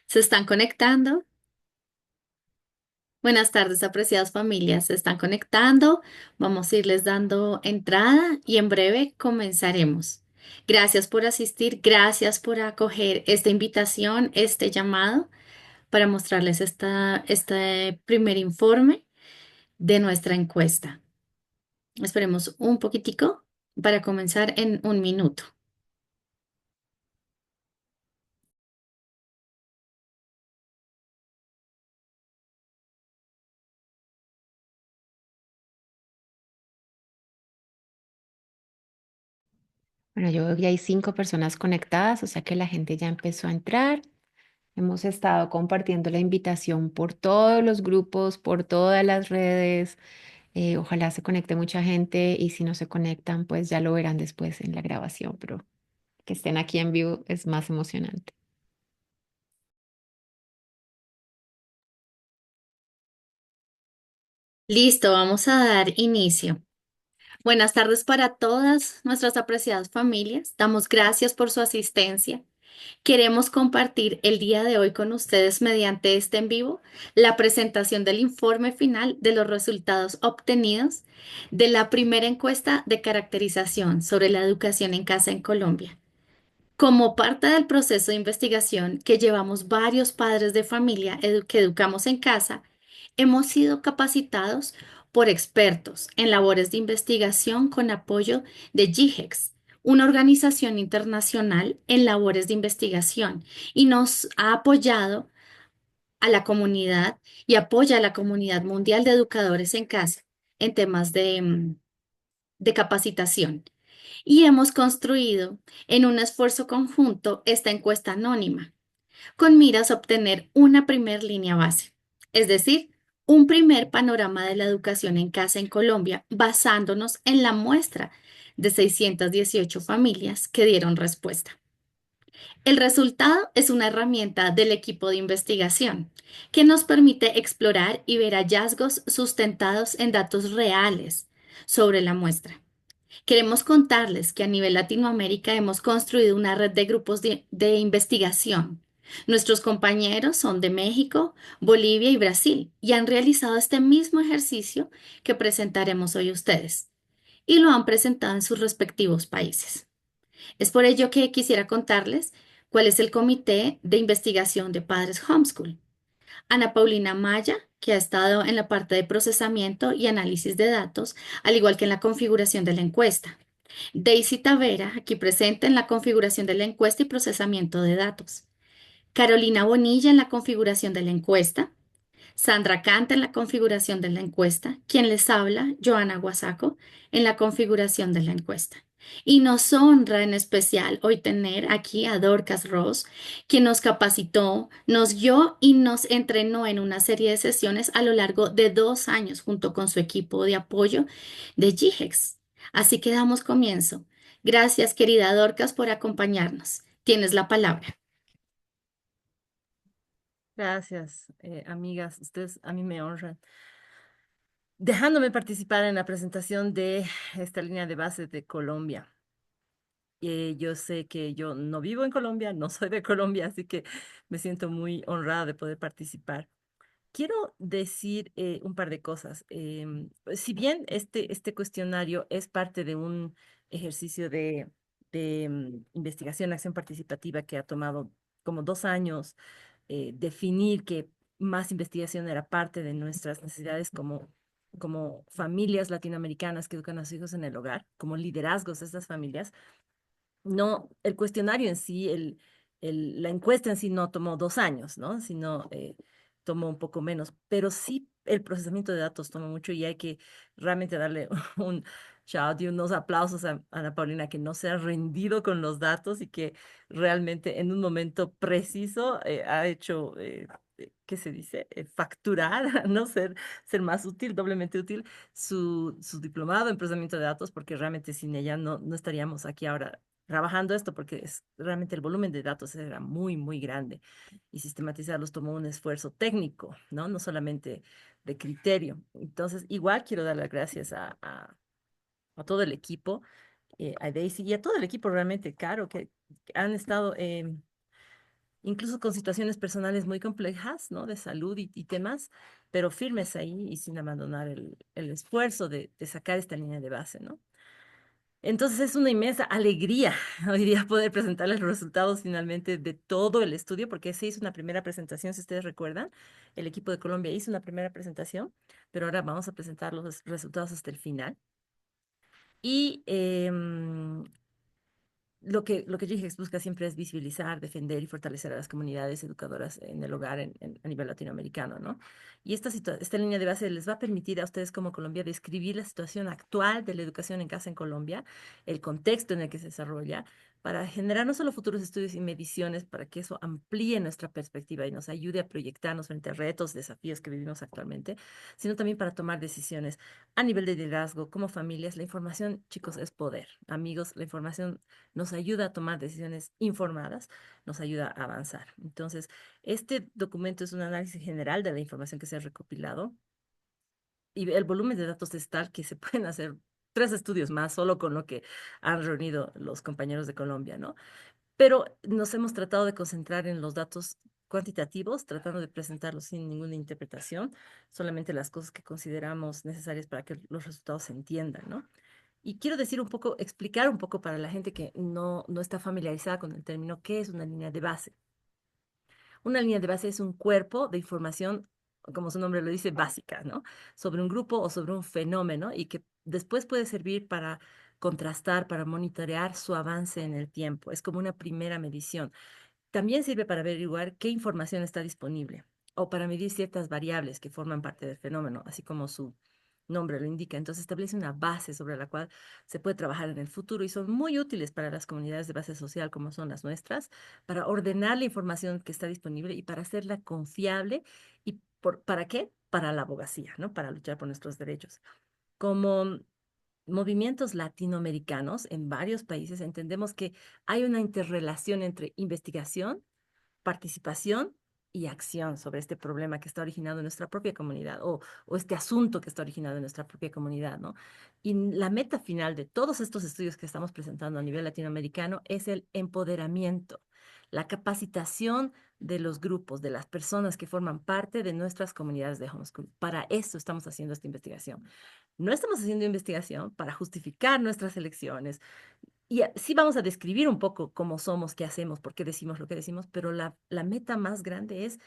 ¿Se están conectando? Buenas tardes, apreciadas familias. Se están conectando. Vamos a irles dando entrada y en breve comenzaremos. Gracias por asistir, gracias por acoger esta invitación, este llamado para mostrarles este primer informe de nuestra encuesta. Esperemos un poquitico para comenzar en un minuto. Bueno, yo veo que hay 5 personas conectadas, o sea que la gente ya empezó a entrar. Hemos estado compartiendo la invitación por todos los grupos, por todas las redes. Ojalá se conecte mucha gente y si no se conectan, pues ya lo verán después en la grabación, pero que estén aquí en vivo es más emocionante. Listo, vamos a dar inicio. Buenas tardes para todas nuestras apreciadas familias. Damos gracias por su asistencia. Queremos compartir el día de hoy con ustedes mediante este en vivo la presentación del informe final de los resultados obtenidos de la primera encuesta de caracterización sobre la educación en casa en Colombia. Como parte del proceso de investigación que llevamos varios padres de familia que educamos en casa, hemos sido capacitados por expertos en labores de investigación con apoyo de GIGEX, una organización internacional en labores de investigación, y nos ha apoyado a la comunidad y apoya a la comunidad mundial de educadores en casa en temas de capacitación y hemos construido en un esfuerzo conjunto esta encuesta anónima, con miras a obtener una primer línea base, es decir, un primer panorama de la educación en casa en Colombia basándonos en la muestra de 618 familias que dieron respuesta. El resultado es una herramienta del equipo de investigación que nos permite explorar y ver hallazgos sustentados en datos reales sobre la muestra. Queremos contarles que a nivel Latinoamérica hemos construido una red de grupos de investigación. Nuestros compañeros son de México, Bolivia y Brasil y han realizado este mismo ejercicio que presentaremos hoy a ustedes y lo han presentado en sus respectivos países. Es por ello que quisiera contarles cuál es el Comité de Investigación de Padres Homeschool. Ana Paulina Maya, que ha estado en la parte de procesamiento y análisis de datos, al igual que en la configuración de la encuesta. Daisy Tavera, aquí presente en la configuración de la encuesta y procesamiento de datos. Carolina Bonilla en la configuración de la encuesta. Sandra Canta en la configuración de la encuesta. Quien les habla, Joana Guasaco, en la configuración de la encuesta. Y nos honra en especial hoy tener aquí a Dorcas Ross, quien nos capacitó, nos guió y nos entrenó en una serie de sesiones a lo largo de 2 años junto con su equipo de apoyo de GIGEX. Así que damos comienzo. Gracias, querida Dorcas, por acompañarnos. Tienes la palabra. Gracias, amigas. Ustedes a mí me honran. Dejándome participar en la presentación de esta línea de base de Colombia. Yo sé que yo no vivo en Colombia, no soy de Colombia, así que me siento muy honrada de poder participar. Quiero decir un par de cosas. Si bien este cuestionario es parte de un ejercicio de investigación, acción participativa que ha tomado como 2 años, definir que más investigación era parte de nuestras necesidades como familias latinoamericanas que educan a sus hijos en el hogar, como liderazgos de estas familias. No, el cuestionario en sí, la encuesta en sí no tomó 2 años, ¿no? Sino tomó un poco menos, pero sí el procesamiento de datos tomó mucho y hay que realmente darle un shout y unos aplausos a Ana Paulina que no se ha rendido con los datos y que realmente en un momento preciso ha hecho, ¿qué se dice? Facturar, ¿no? Ser más útil, doblemente útil, su diplomado en procesamiento de datos, porque realmente sin ella no estaríamos aquí ahora trabajando esto porque realmente el volumen de datos era muy, muy grande y sistematizarlos tomó un esfuerzo técnico, ¿no? No solamente de criterio. Entonces, igual quiero dar las gracias a todo el equipo, a Daisy y a todo el equipo realmente, Caro, que han estado incluso con situaciones personales muy complejas, ¿no? De salud y temas, pero firmes ahí y sin abandonar el esfuerzo de sacar esta línea de base, ¿no? Entonces es una inmensa alegría hoy día poder presentarles los resultados finalmente de todo el estudio, porque se hizo una primera presentación, si ustedes recuerdan, el equipo de Colombia hizo una primera presentación, pero ahora vamos a presentar los resultados hasta el final. Y lo que yo dije busca siempre es visibilizar, defender y fortalecer a las comunidades educadoras en el hogar a nivel latinoamericano, ¿no? Y esta línea de base les va a permitir a ustedes como Colombia describir la situación actual de la educación en casa en Colombia, el contexto en el que se desarrolla, para generar no solo futuros estudios y mediciones, para que eso amplíe nuestra perspectiva y nos ayude a proyectarnos frente a retos, desafíos que vivimos actualmente, sino también para tomar decisiones a nivel de liderazgo, como familias. La información, chicos, es poder. Amigos, la información nos ayuda a tomar decisiones informadas, nos ayuda a avanzar. Entonces, este documento es un análisis general de la información que se ha recopilado y el volumen de datos es tal que se pueden hacer 3 estudios más solo con lo que han reunido los compañeros de Colombia, ¿no? Pero nos hemos tratado de concentrar en los datos cuantitativos, tratando de presentarlos sin ninguna interpretación, solamente las cosas que consideramos necesarias para que los resultados se entiendan, ¿no? Y quiero decir un poco, explicar un poco para la gente que no está familiarizada con el término, qué es una línea de base. Una línea de base es un cuerpo de información, como su nombre lo dice, básica, ¿no? Sobre un grupo o sobre un fenómeno y que después puede servir para contrastar, para monitorear su avance en el tiempo. Es como una primera medición. También sirve para averiguar qué información está disponible o para medir ciertas variables que forman parte del fenómeno, así como su nombre lo indica. Entonces establece una base sobre la cual se puede trabajar en el futuro y son muy útiles para las comunidades de base social como son las nuestras, para ordenar la información que está disponible y para hacerla confiable. ¿Y para qué? Para la abogacía, ¿no? Para luchar por nuestros derechos. Como movimientos latinoamericanos en varios países entendemos que hay una interrelación entre investigación, participación y acción sobre este problema que está originado en nuestra propia comunidad o este asunto que está originado en nuestra propia comunidad, ¿no? Y la meta final de todos estos estudios que estamos presentando a nivel latinoamericano es el empoderamiento, la capacitación de los grupos, de las personas que forman parte de nuestras comunidades de homeschool. Para eso estamos haciendo esta investigación. No estamos haciendo investigación para justificar nuestras elecciones, y sí vamos a describir un poco cómo somos, qué hacemos, por qué decimos lo que decimos, pero la meta más grande es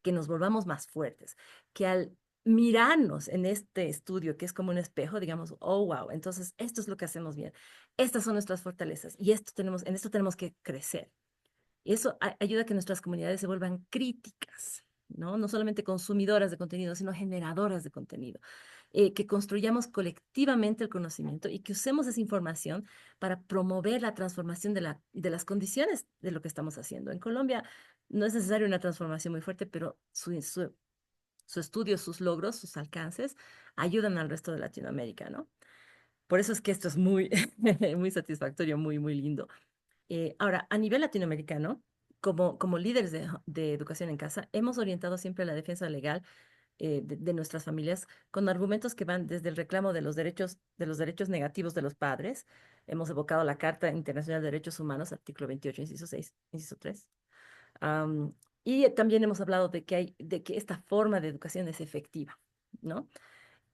que nos volvamos más fuertes, que al mirarnos en este estudio, que es como un espejo, digamos, oh, wow, entonces esto es lo que hacemos bien, estas son nuestras fortalezas y en esto tenemos que crecer. Y eso ayuda a que nuestras comunidades se vuelvan críticas, ¿no? No solamente consumidoras de contenido, sino generadoras de contenido. Que construyamos colectivamente el conocimiento y que usemos esa información para promover la transformación de las condiciones de lo que estamos haciendo. En Colombia no es necesaria una transformación muy fuerte, pero su estudio, sus logros, sus alcances ayudan al resto de Latinoamérica, ¿no? Por eso es que esto es muy, muy satisfactorio, muy, muy lindo. Ahora, a nivel latinoamericano, como líderes de educación en casa, hemos orientado siempre la defensa legal de nuestras familias con argumentos que van desde el reclamo de los derechos negativos de los padres. Hemos evocado la Carta Internacional de Derechos Humanos, artículo 28, inciso 6, inciso 3. Am, y también hemos hablado de que esta forma de educación es efectiva, ¿no?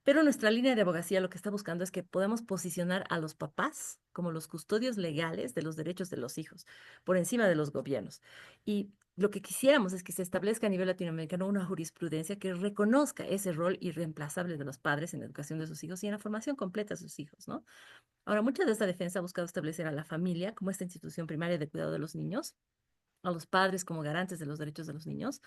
Pero nuestra línea de abogacía lo que está buscando es que podamos posicionar a los papás como los custodios legales de los derechos de los hijos, por encima de los gobiernos. Y lo que quisiéramos es que se establezca a nivel latinoamericano una jurisprudencia que reconozca ese rol irreemplazable de los padres en la educación de sus hijos y en la formación completa de sus hijos, ¿no? Ahora, mucha de esta defensa ha buscado establecer a la familia como esta institución primaria de cuidado de los niños, a los padres como garantes de los derechos de los niños,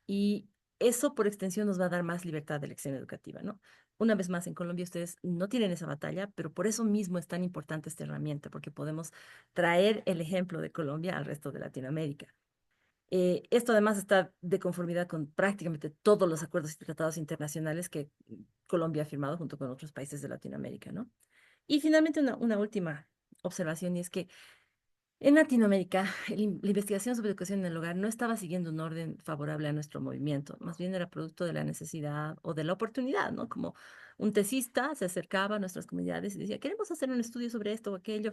y eso por extensión nos va a dar más libertad de elección educativa, ¿no? Una vez más, en Colombia ustedes no tienen esa batalla, pero por eso mismo es tan importante esta herramienta, porque podemos traer el ejemplo de Colombia al resto de Latinoamérica. Esto además está de conformidad con prácticamente todos los acuerdos y tratados internacionales que Colombia ha firmado junto con otros países de Latinoamérica, ¿no? Y finalmente una última observación, y es que en Latinoamérica, la investigación sobre educación en el hogar no estaba siguiendo un orden favorable a nuestro movimiento, más bien era producto de la necesidad o de la oportunidad, ¿no? Como un tesista se acercaba a nuestras comunidades y decía, queremos hacer un estudio sobre esto o aquello.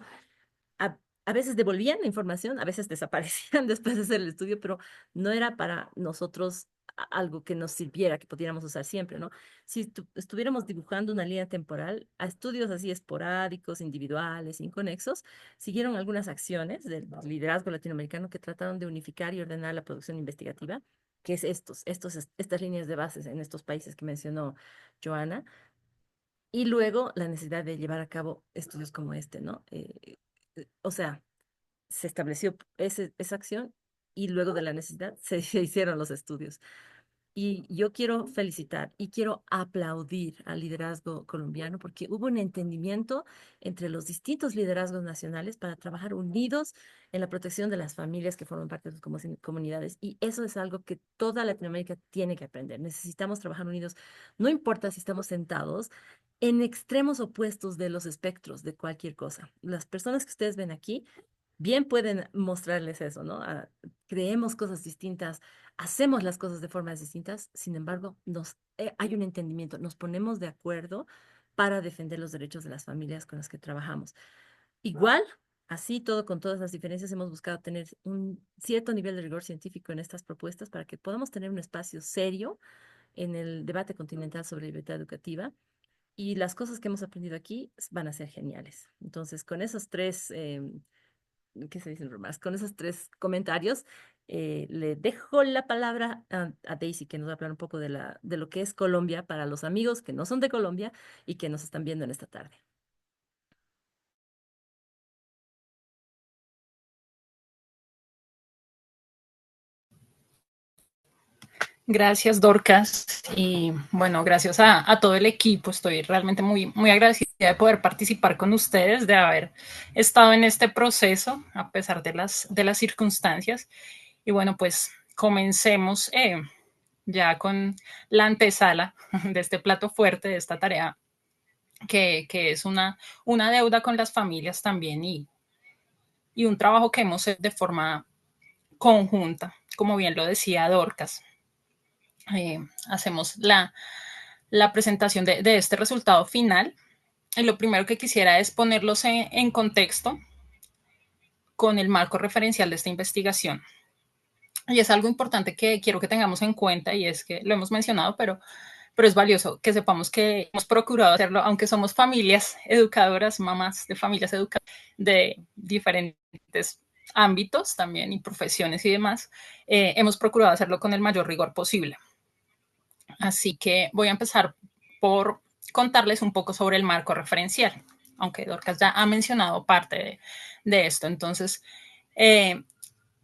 a veces devolvían la información, a veces desaparecían después de hacer el estudio, pero no era para nosotros algo que nos sirviera, que pudiéramos usar siempre, ¿no? Si estuviéramos dibujando una línea temporal, a estudios así esporádicos, individuales, inconexos, siguieron algunas acciones del liderazgo latinoamericano que trataron de unificar y ordenar la producción investigativa, que es estas líneas de bases en estos países que mencionó Joana, y luego la necesidad de llevar a cabo estudios como este, ¿no? O sea, se estableció esa acción y luego de la necesidad se hicieron los estudios. Y yo quiero felicitar y quiero aplaudir al liderazgo colombiano porque hubo un entendimiento entre los distintos liderazgos nacionales para trabajar unidos en la protección de las familias que forman parte de sus comunidades. Y eso es algo que toda Latinoamérica tiene que aprender. Necesitamos trabajar unidos, no importa si estamos sentados en extremos opuestos de los espectros de cualquier cosa. Las personas que ustedes ven aquí bien pueden mostrarles eso, ¿no? Creemos cosas distintas, hacemos las cosas de formas distintas, sin embargo, hay un entendimiento, nos ponemos de acuerdo para defender los derechos de las familias con las que trabajamos. Igual, así todo, con todas las diferencias, hemos buscado tener un cierto nivel de rigor científico en estas propuestas para que podamos tener un espacio serio en el debate continental sobre libertad educativa. Y las cosas que hemos aprendido aquí van a ser geniales. Entonces, con esos tres ¿qué se dicen más? Con esos tres comentarios, le dejo la palabra a Daisy, que nos va a hablar un poco de lo que es Colombia para los amigos que no son de Colombia y que nos están viendo en esta tarde. Gracias, Dorcas. Y bueno, gracias a todo el equipo. Estoy realmente muy, muy agradecida de poder participar con ustedes, de haber estado en este proceso a pesar de las circunstancias. Y bueno, pues comencemos ya con la antesala de este plato fuerte, de esta tarea que es una deuda con las familias también y un trabajo que hemos hecho de forma conjunta, como bien lo decía Dorcas. Hacemos la presentación de este resultado final. Y lo primero que quisiera es ponerlos en contexto con el marco referencial de esta investigación. Y es algo importante que quiero que tengamos en cuenta y es que lo hemos mencionado, pero es valioso que sepamos que hemos procurado hacerlo, aunque somos familias educadoras, mamás de familias educadoras de diferentes ámbitos también y profesiones y demás, hemos procurado hacerlo con el mayor rigor posible. Así que voy a empezar por contarles un poco sobre el marco referencial, aunque Dorcas ya ha mencionado parte de esto. Entonces, eh,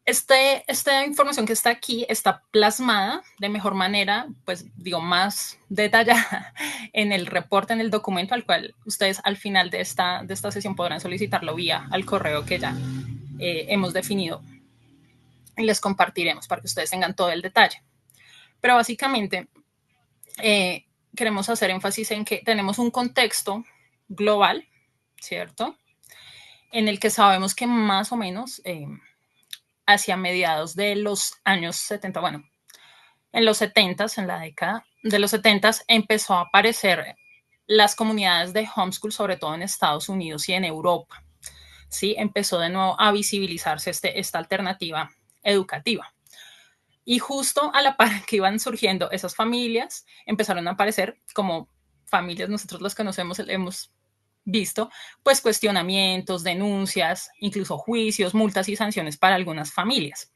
esta información que está aquí está plasmada de mejor manera, pues digo, más detallada en el reporte, en el documento al cual ustedes al final de esta sesión podrán solicitarlo vía al correo que ya hemos definido y les compartiremos para que ustedes tengan todo el detalle. Pero básicamente queremos hacer énfasis en que tenemos un contexto global, ¿cierto? En el que sabemos que más o menos hacia mediados de los años 70, bueno, en los 70, en la década de los 70, empezó a aparecer las comunidades de homeschool, sobre todo en Estados Unidos y en Europa. ¿Sí? Empezó de nuevo a visibilizarse esta alternativa educativa. Y justo a la par que iban surgiendo esas familias, empezaron a aparecer como familias, nosotros las conocemos, hemos visto, pues cuestionamientos, denuncias, incluso juicios, multas y sanciones para algunas familias.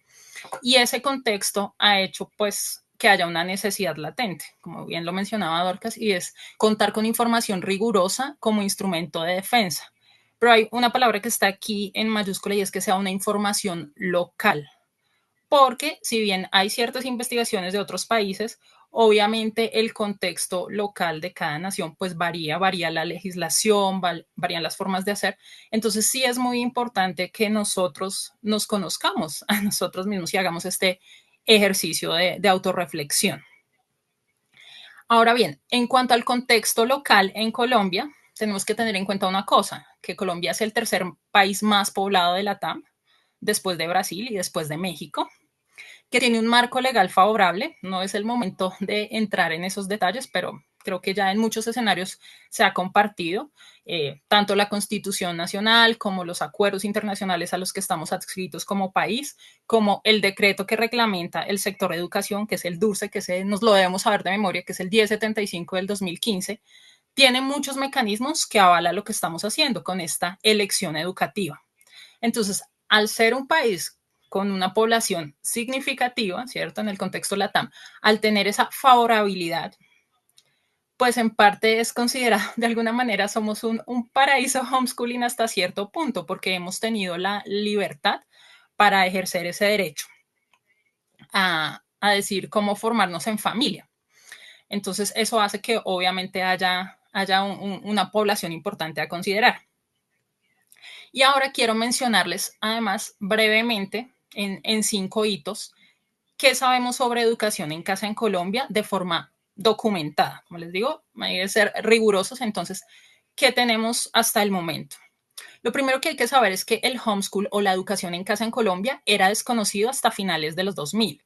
Y ese contexto ha hecho pues que haya una necesidad latente, como bien lo mencionaba Dorcas, y es contar con información rigurosa como instrumento de defensa. Pero hay una palabra que está aquí en mayúscula y es que sea una información local, porque si bien hay ciertas investigaciones de otros países, obviamente el contexto local de cada nación pues varía la legislación, varían las formas de hacer. Entonces sí es muy importante que nosotros nos conozcamos a nosotros mismos y hagamos este ejercicio de autorreflexión. Ahora bien, en cuanto al contexto local en Colombia, tenemos que tener en cuenta una cosa, que Colombia es el tercer país más poblado de la TAM, después de Brasil y después de México, que tiene un marco legal favorable. No es el momento de entrar en esos detalles, pero Creo que ya en muchos escenarios se ha compartido, tanto la Constitución Nacional como los acuerdos internacionales a los que estamos adscritos como país, como el decreto que reglamenta el sector de educación, que es el DURCE, que nos lo debemos saber de memoria, que es el 1075 del 2015, tiene muchos mecanismos que avalan lo que estamos haciendo con esta elección educativa. Entonces, al ser un país con una población significativa, ¿cierto? En el contexto LATAM, al tener esa favorabilidad, pues en parte es considerado, de alguna manera, somos un paraíso homeschooling hasta cierto punto, porque hemos tenido la libertad para ejercer ese derecho a decir cómo formarnos en familia. Entonces, eso hace que obviamente haya una población importante a considerar. Y ahora quiero mencionarles, además, brevemente, en 5 hitos, qué sabemos sobre educación en casa en Colombia de forma documentada. Como les digo, hay que ser rigurosos. Entonces, ¿qué tenemos hasta el momento? Lo primero que hay que saber es que el homeschool o la educación en casa en Colombia era desconocido hasta finales de los 2000,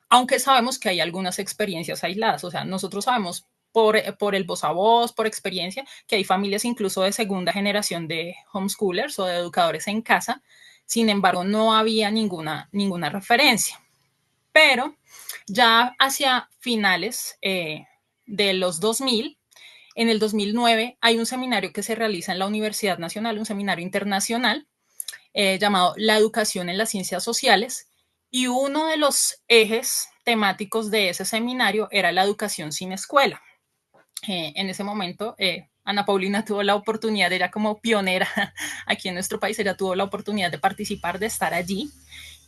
aunque sabemos que hay algunas experiencias aisladas. O sea, nosotros sabemos por el voz a voz, por experiencia, que hay familias incluso de segunda generación de homeschoolers o de educadores en casa. Sin embargo, no había ninguna referencia. Pero ya hacia finales de los 2000, en el 2009, hay un seminario que se realiza en la Universidad Nacional, un seminario internacional llamado La educación en las ciencias sociales, y uno de los ejes temáticos de ese seminario era la educación sin escuela. En ese momento, Ana Paulina tuvo la oportunidad, ella como pionera aquí en nuestro país, ella tuvo la oportunidad de participar, de estar allí.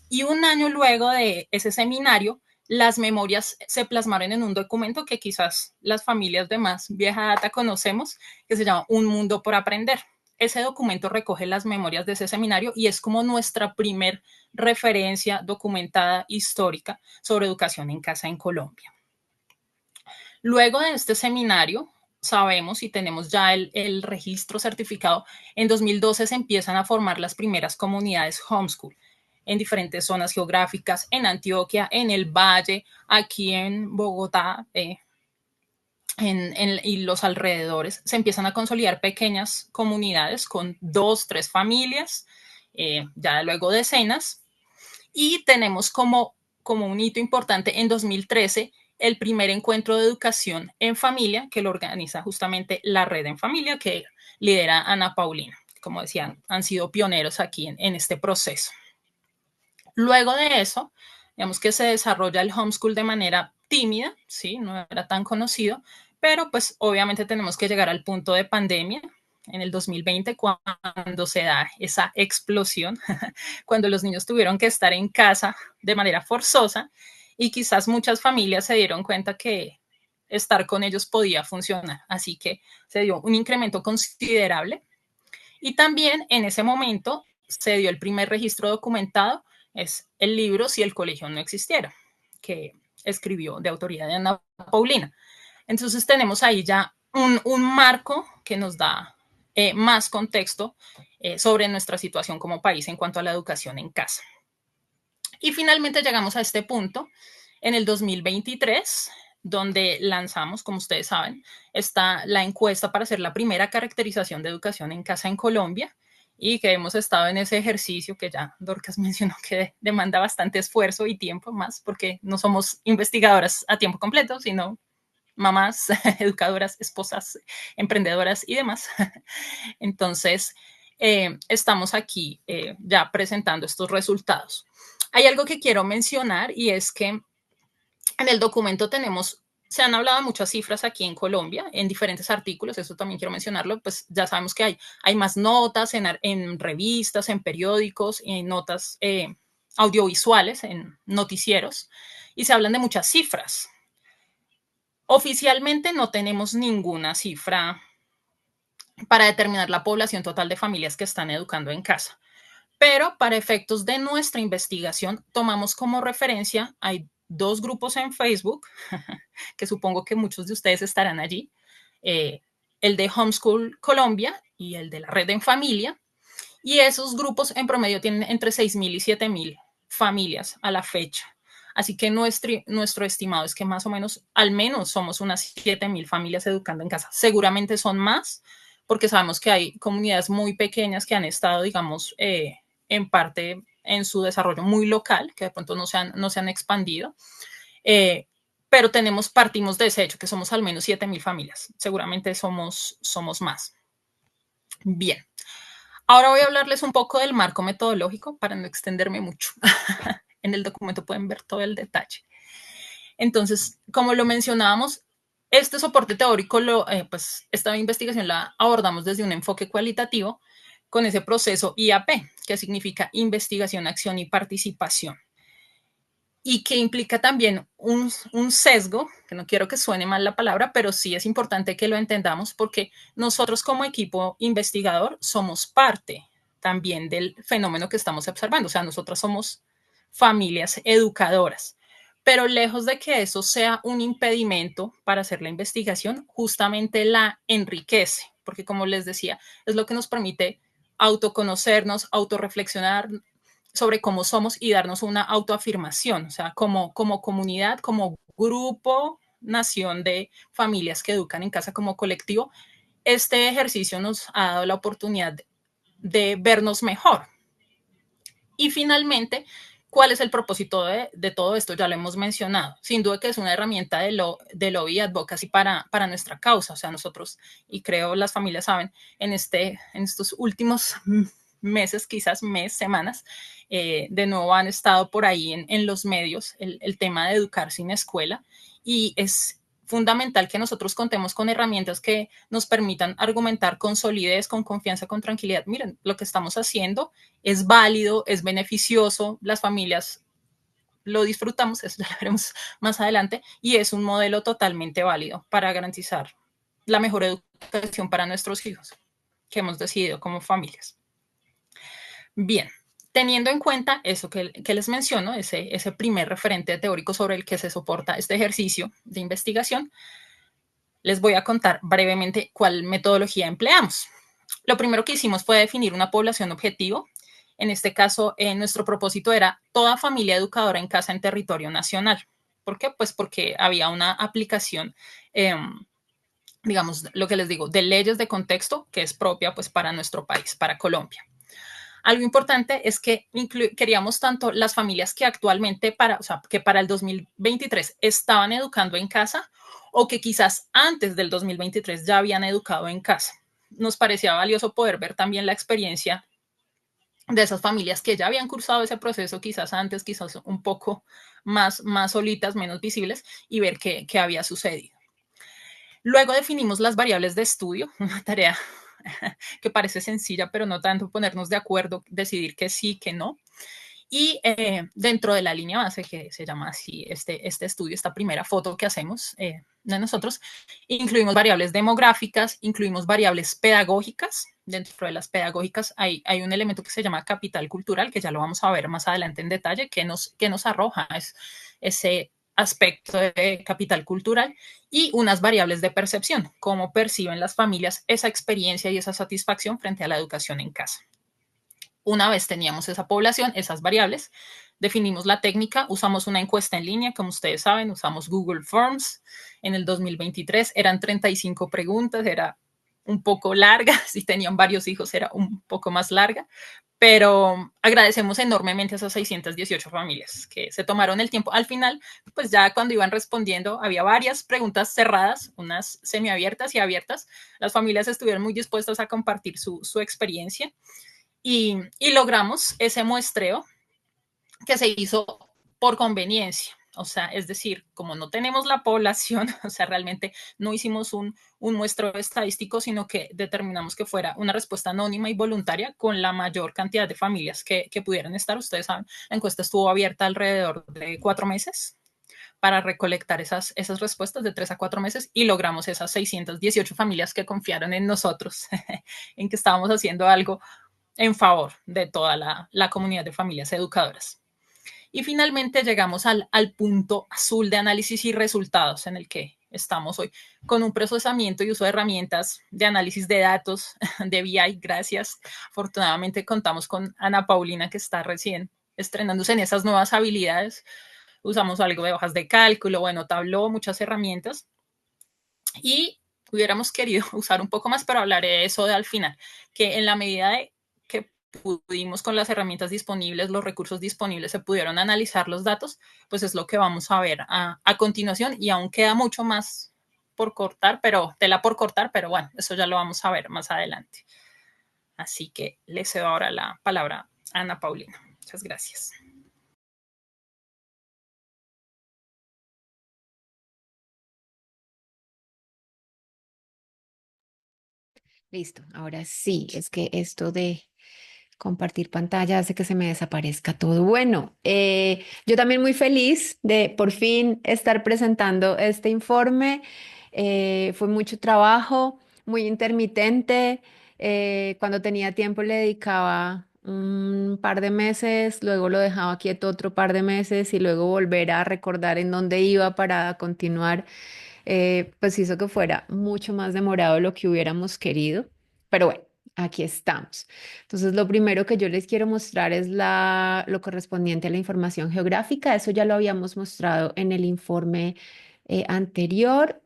Y un año luego de ese seminario, las memorias se plasmaron en un documento que quizás las familias de más vieja data conocemos, que se llama Un Mundo por Aprender. Ese documento recoge las memorias de ese seminario y es como nuestra primer referencia documentada histórica sobre educación en casa en Colombia. Luego de este seminario, sabemos y tenemos ya el registro certificado, en 2012 se empiezan a formar las primeras comunidades homeschool en diferentes zonas geográficas, en Antioquia, en el Valle, aquí en Bogotá, y los alrededores. Se empiezan a consolidar pequeñas comunidades con 2, 3 familias, ya luego decenas, y tenemos como un hito importante en 2013 el primer encuentro de educación en familia que lo organiza justamente la Red en Familia que lidera Ana Paulina. Como decían, han sido pioneros aquí en este proceso. Luego de eso, digamos que se desarrolla el homeschool de manera tímida, ¿sí? No era tan conocido, pero pues obviamente tenemos que llegar al punto de pandemia en el 2020 cuando se da esa explosión, cuando los niños tuvieron que estar en casa de manera forzosa y quizás muchas familias se dieron cuenta que estar con ellos podía funcionar. Así que se dio un incremento considerable y también en ese momento se dio el primer registro documentado, es el libro Si el colegio no existiera, que escribió de autoría de Ana Paulina. Entonces tenemos ahí ya un marco que nos da más contexto sobre nuestra situación como país en cuanto a la educación en casa. Y finalmente llegamos a este punto en el 2023, donde lanzamos, como ustedes saben, está la encuesta para hacer la primera caracterización de educación en casa en Colombia y que hemos estado en ese ejercicio que ya Dorcas mencionó que demanda bastante esfuerzo y tiempo más porque no somos investigadoras a tiempo completo, sino mamás, educadoras, esposas, emprendedoras y demás. Entonces, estamos aquí ya presentando estos resultados. Hay algo que quiero mencionar y es que en el documento se han hablado muchas cifras aquí en Colombia, en diferentes artículos, eso también quiero mencionarlo, pues ya sabemos que hay más notas en revistas, en periódicos, en notas audiovisuales, en noticieros, y se hablan de muchas cifras. Oficialmente no tenemos ninguna cifra para determinar la población total de familias que están educando en casa. Pero para efectos de nuestra investigación, tomamos como referencia, hay 2 grupos en Facebook, que supongo que muchos de ustedes estarán allí, el de Homeschool Colombia y el de la Red en Familia, y esos grupos en promedio tienen entre 6.000 y 7.000 familias a la fecha. Así que nuestro estimado es que más o menos, al menos somos unas 7.000 familias educando en casa. Seguramente son más, porque sabemos que hay comunidades muy pequeñas que han estado, digamos, en parte en su desarrollo muy local, que de pronto no se han expandido. Eh, pero partimos de ese hecho, que somos al menos 7.000 familias. Seguramente somos más. Bien. Ahora voy a hablarles un poco del marco metodológico para no extenderme mucho. En el documento pueden ver todo el detalle. Entonces, como lo mencionábamos, este soporte teórico, pues esta investigación la abordamos desde un enfoque cualitativo con ese proceso IAP, que significa investigación, acción y participación. Y que implica también un sesgo, que no quiero que suene mal la palabra, pero sí es importante que lo entendamos porque nosotros como equipo investigador somos parte también del fenómeno que estamos observando. O sea, nosotros somos familias educadoras. Pero lejos de que eso sea un impedimento para hacer la investigación, justamente la enriquece, porque como les decía, es lo que nos permite autoconocernos, autorreflexionar sobre cómo somos y darnos una autoafirmación, o sea, como comunidad, como grupo, nación de familias que educan en casa como colectivo. Este ejercicio nos ha dado la oportunidad de vernos mejor. Y finalmente, ¿cuál es el propósito de todo esto? Ya lo hemos mencionado. Sin duda que es una herramienta de lobby y advocacy para nuestra causa. O sea, nosotros, y creo las familias saben, en estos últimos meses, quizás semanas, de nuevo han estado por ahí en los medios el tema de educar sin escuela, y es fundamental que nosotros contemos con herramientas que nos permitan argumentar con solidez, con confianza, con tranquilidad. Miren, lo que estamos haciendo es válido, es beneficioso, las familias lo disfrutamos, eso ya lo veremos más adelante, y es un modelo totalmente válido para garantizar la mejor educación para nuestros hijos que hemos decidido como familias. Bien, teniendo en cuenta eso que les menciono, ese primer referente teórico sobre el que se soporta este ejercicio de investigación, les voy a contar brevemente cuál metodología empleamos. Lo primero que hicimos fue definir una población objetivo. En este caso, nuestro propósito era toda familia educadora en casa en territorio nacional. ¿Por qué? Pues porque había una aplicación, digamos, lo que les digo, de leyes de contexto que es propia pues para nuestro país, para Colombia. Algo importante es que queríamos tanto las familias que actualmente que para el 2023 estaban educando en casa o que quizás antes del 2023 ya habían educado en casa. Nos parecía valioso poder ver también la experiencia de esas familias que ya habían cursado ese proceso quizás antes, quizás un poco más solitas, menos visibles, y ver qué había sucedido. Luego definimos las variables de estudio, una tarea que parece sencilla, pero no tanto, ponernos de acuerdo, decidir que sí, que no. Y dentro de la línea base, que se llama así este estudio, esta primera foto que hacemos de nosotros, incluimos variables demográficas, incluimos variables pedagógicas. Dentro de las pedagógicas hay un elemento que se llama capital cultural, que ya lo vamos a ver más adelante en detalle, que nos arroja ese aspecto de capital cultural, y unas variables de percepción, cómo perciben las familias esa experiencia y esa satisfacción frente a la educación en casa. Una vez teníamos esa población, esas variables, definimos la técnica, usamos una encuesta en línea, como ustedes saben, usamos Google Forms. En el 2023 eran 35 preguntas, era un poco larga, si tenían varios hijos era un poco más larga, pero agradecemos enormemente a esas 618 familias que se tomaron el tiempo. Al final, pues ya cuando iban respondiendo, había varias preguntas cerradas, unas semiabiertas y abiertas. Las familias estuvieron muy dispuestas a compartir su experiencia. Y logramos ese muestreo que se hizo por conveniencia. O sea, es decir, como no tenemos la población, o sea, realmente no hicimos un muestreo estadístico, sino que determinamos que fuera una respuesta anónima y voluntaria con la mayor cantidad de familias que pudieran estar. Ustedes saben, la encuesta estuvo abierta alrededor de 4 meses para recolectar esas respuestas de 3 a 4 meses, y logramos esas 618 familias que confiaron en nosotros, en que estábamos haciendo algo en favor de toda la comunidad de familias educadoras. Y finalmente llegamos al punto azul de análisis y resultados en el que estamos hoy, con un procesamiento y uso de herramientas de análisis de datos de BI. Gracias. Afortunadamente contamos con Ana Paulina, que está recién estrenándose en esas nuevas habilidades. usamos algo de hojas de cálculo, bueno, Tableau, muchas herramientas. Y hubiéramos querido usar un poco más, pero hablaré de eso al final, que en la medida de que pudimos con las herramientas disponibles, los recursos disponibles, se pudieron analizar los datos, pues es lo que vamos a ver a continuación y aún queda mucho más por cortar, pero tela por cortar, pero bueno, eso ya lo vamos a ver más adelante. Así que le cedo ahora la palabra a Ana Paulina. Muchas gracias. Listo, ahora sí, es que esto de compartir pantalla hace que se me desaparezca todo. Bueno, yo también muy feliz de por fin estar presentando este informe. Fue mucho trabajo, muy intermitente. Cuando tenía tiempo le dedicaba un par de meses, luego lo dejaba quieto otro par de meses y luego volver a recordar en dónde iba para continuar. Pues hizo que fuera mucho más demorado de lo que hubiéramos querido. Pero bueno, aquí estamos. Entonces, lo primero que yo les quiero mostrar es lo correspondiente a la información geográfica. Eso ya lo habíamos mostrado en el informe anterior,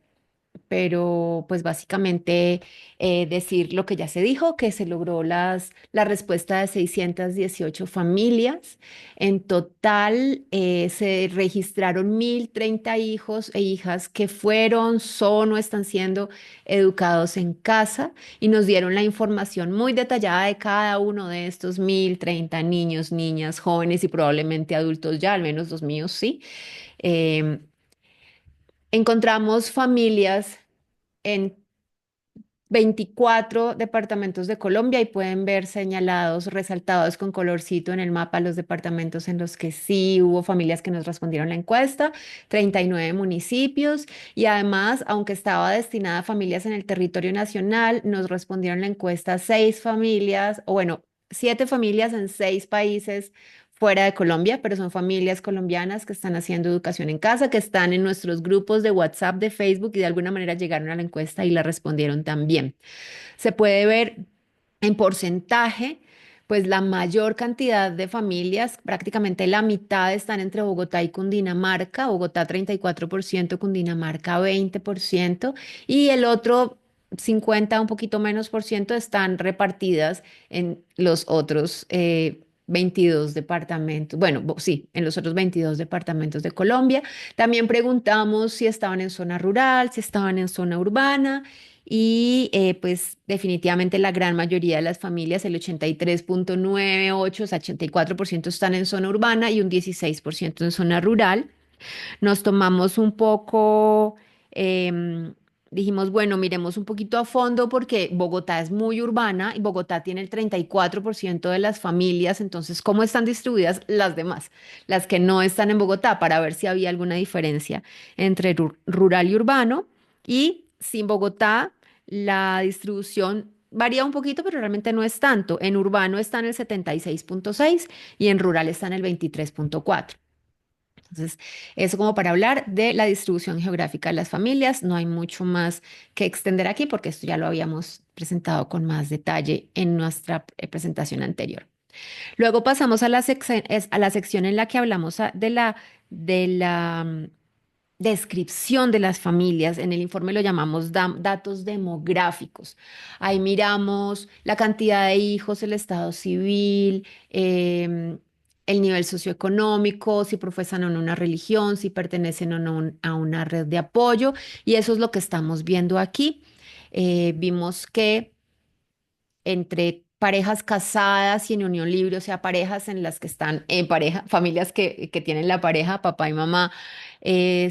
pero pues básicamente decir lo que ya se dijo, que se logró la respuesta de 618 familias. En total se registraron 1.030 hijos e hijas que fueron, son o están siendo educados en casa y nos dieron la información muy detallada de cada uno de estos 1.030 niños, niñas, jóvenes y probablemente adultos ya, al menos los míos sí. Em, Encontramos familias en 24 departamentos de Colombia y pueden ver señalados, resaltados con colorcito en el mapa los departamentos en los que sí hubo familias que nos respondieron la encuesta, 39 municipios y además, aunque estaba destinada a familias en el territorio nacional, nos respondieron la encuesta 6 familias, o bueno, 7 familias en 6 países fuera de Colombia, pero son familias colombianas que están haciendo educación en casa, que están en nuestros grupos de WhatsApp, de Facebook y de alguna manera llegaron a la encuesta y la respondieron también. Se puede ver en porcentaje, pues la mayor cantidad de familias, prácticamente la mitad están entre Bogotá y Cundinamarca, Bogotá 34%, Cundinamarca 20% y el otro 50, un poquito menos por ciento, están repartidas en los otros 22 departamentos, bueno, sí, en los otros 22 departamentos de Colombia. También preguntamos si estaban en zona rural, si estaban en zona urbana y pues definitivamente la gran mayoría de las familias, el 83,98, o sea, 84% están en zona urbana y un 16% en zona rural. Nos tomamos un poco, dijimos, bueno, miremos un poquito a fondo porque Bogotá es muy urbana y Bogotá tiene el 34% de las familias, entonces, ¿cómo están distribuidas las demás? Las que no están en Bogotá, para ver si había alguna diferencia entre rural y urbano. Y sin Bogotá, la distribución varía un poquito, pero realmente no es tanto. En urbano está en el 76,6 y en rural está en el 23,4. Entonces, eso como para hablar de la distribución geográfica de las familias. No hay mucho más que extender aquí porque esto ya lo habíamos presentado con más detalle en nuestra presentación anterior. Luego pasamos a a la sección en la que hablamos de la descripción de las familias. En el informe lo llamamos datos demográficos. Ahí miramos la cantidad de hijos, el estado civil, el nivel socioeconómico, si profesan o no una religión, si pertenecen o no a una red de apoyo. Y eso es lo que estamos viendo aquí. Vimos que entre parejas casadas y en unión libre, o sea, parejas en las que están en pareja, familias que tienen la pareja, papá y mamá,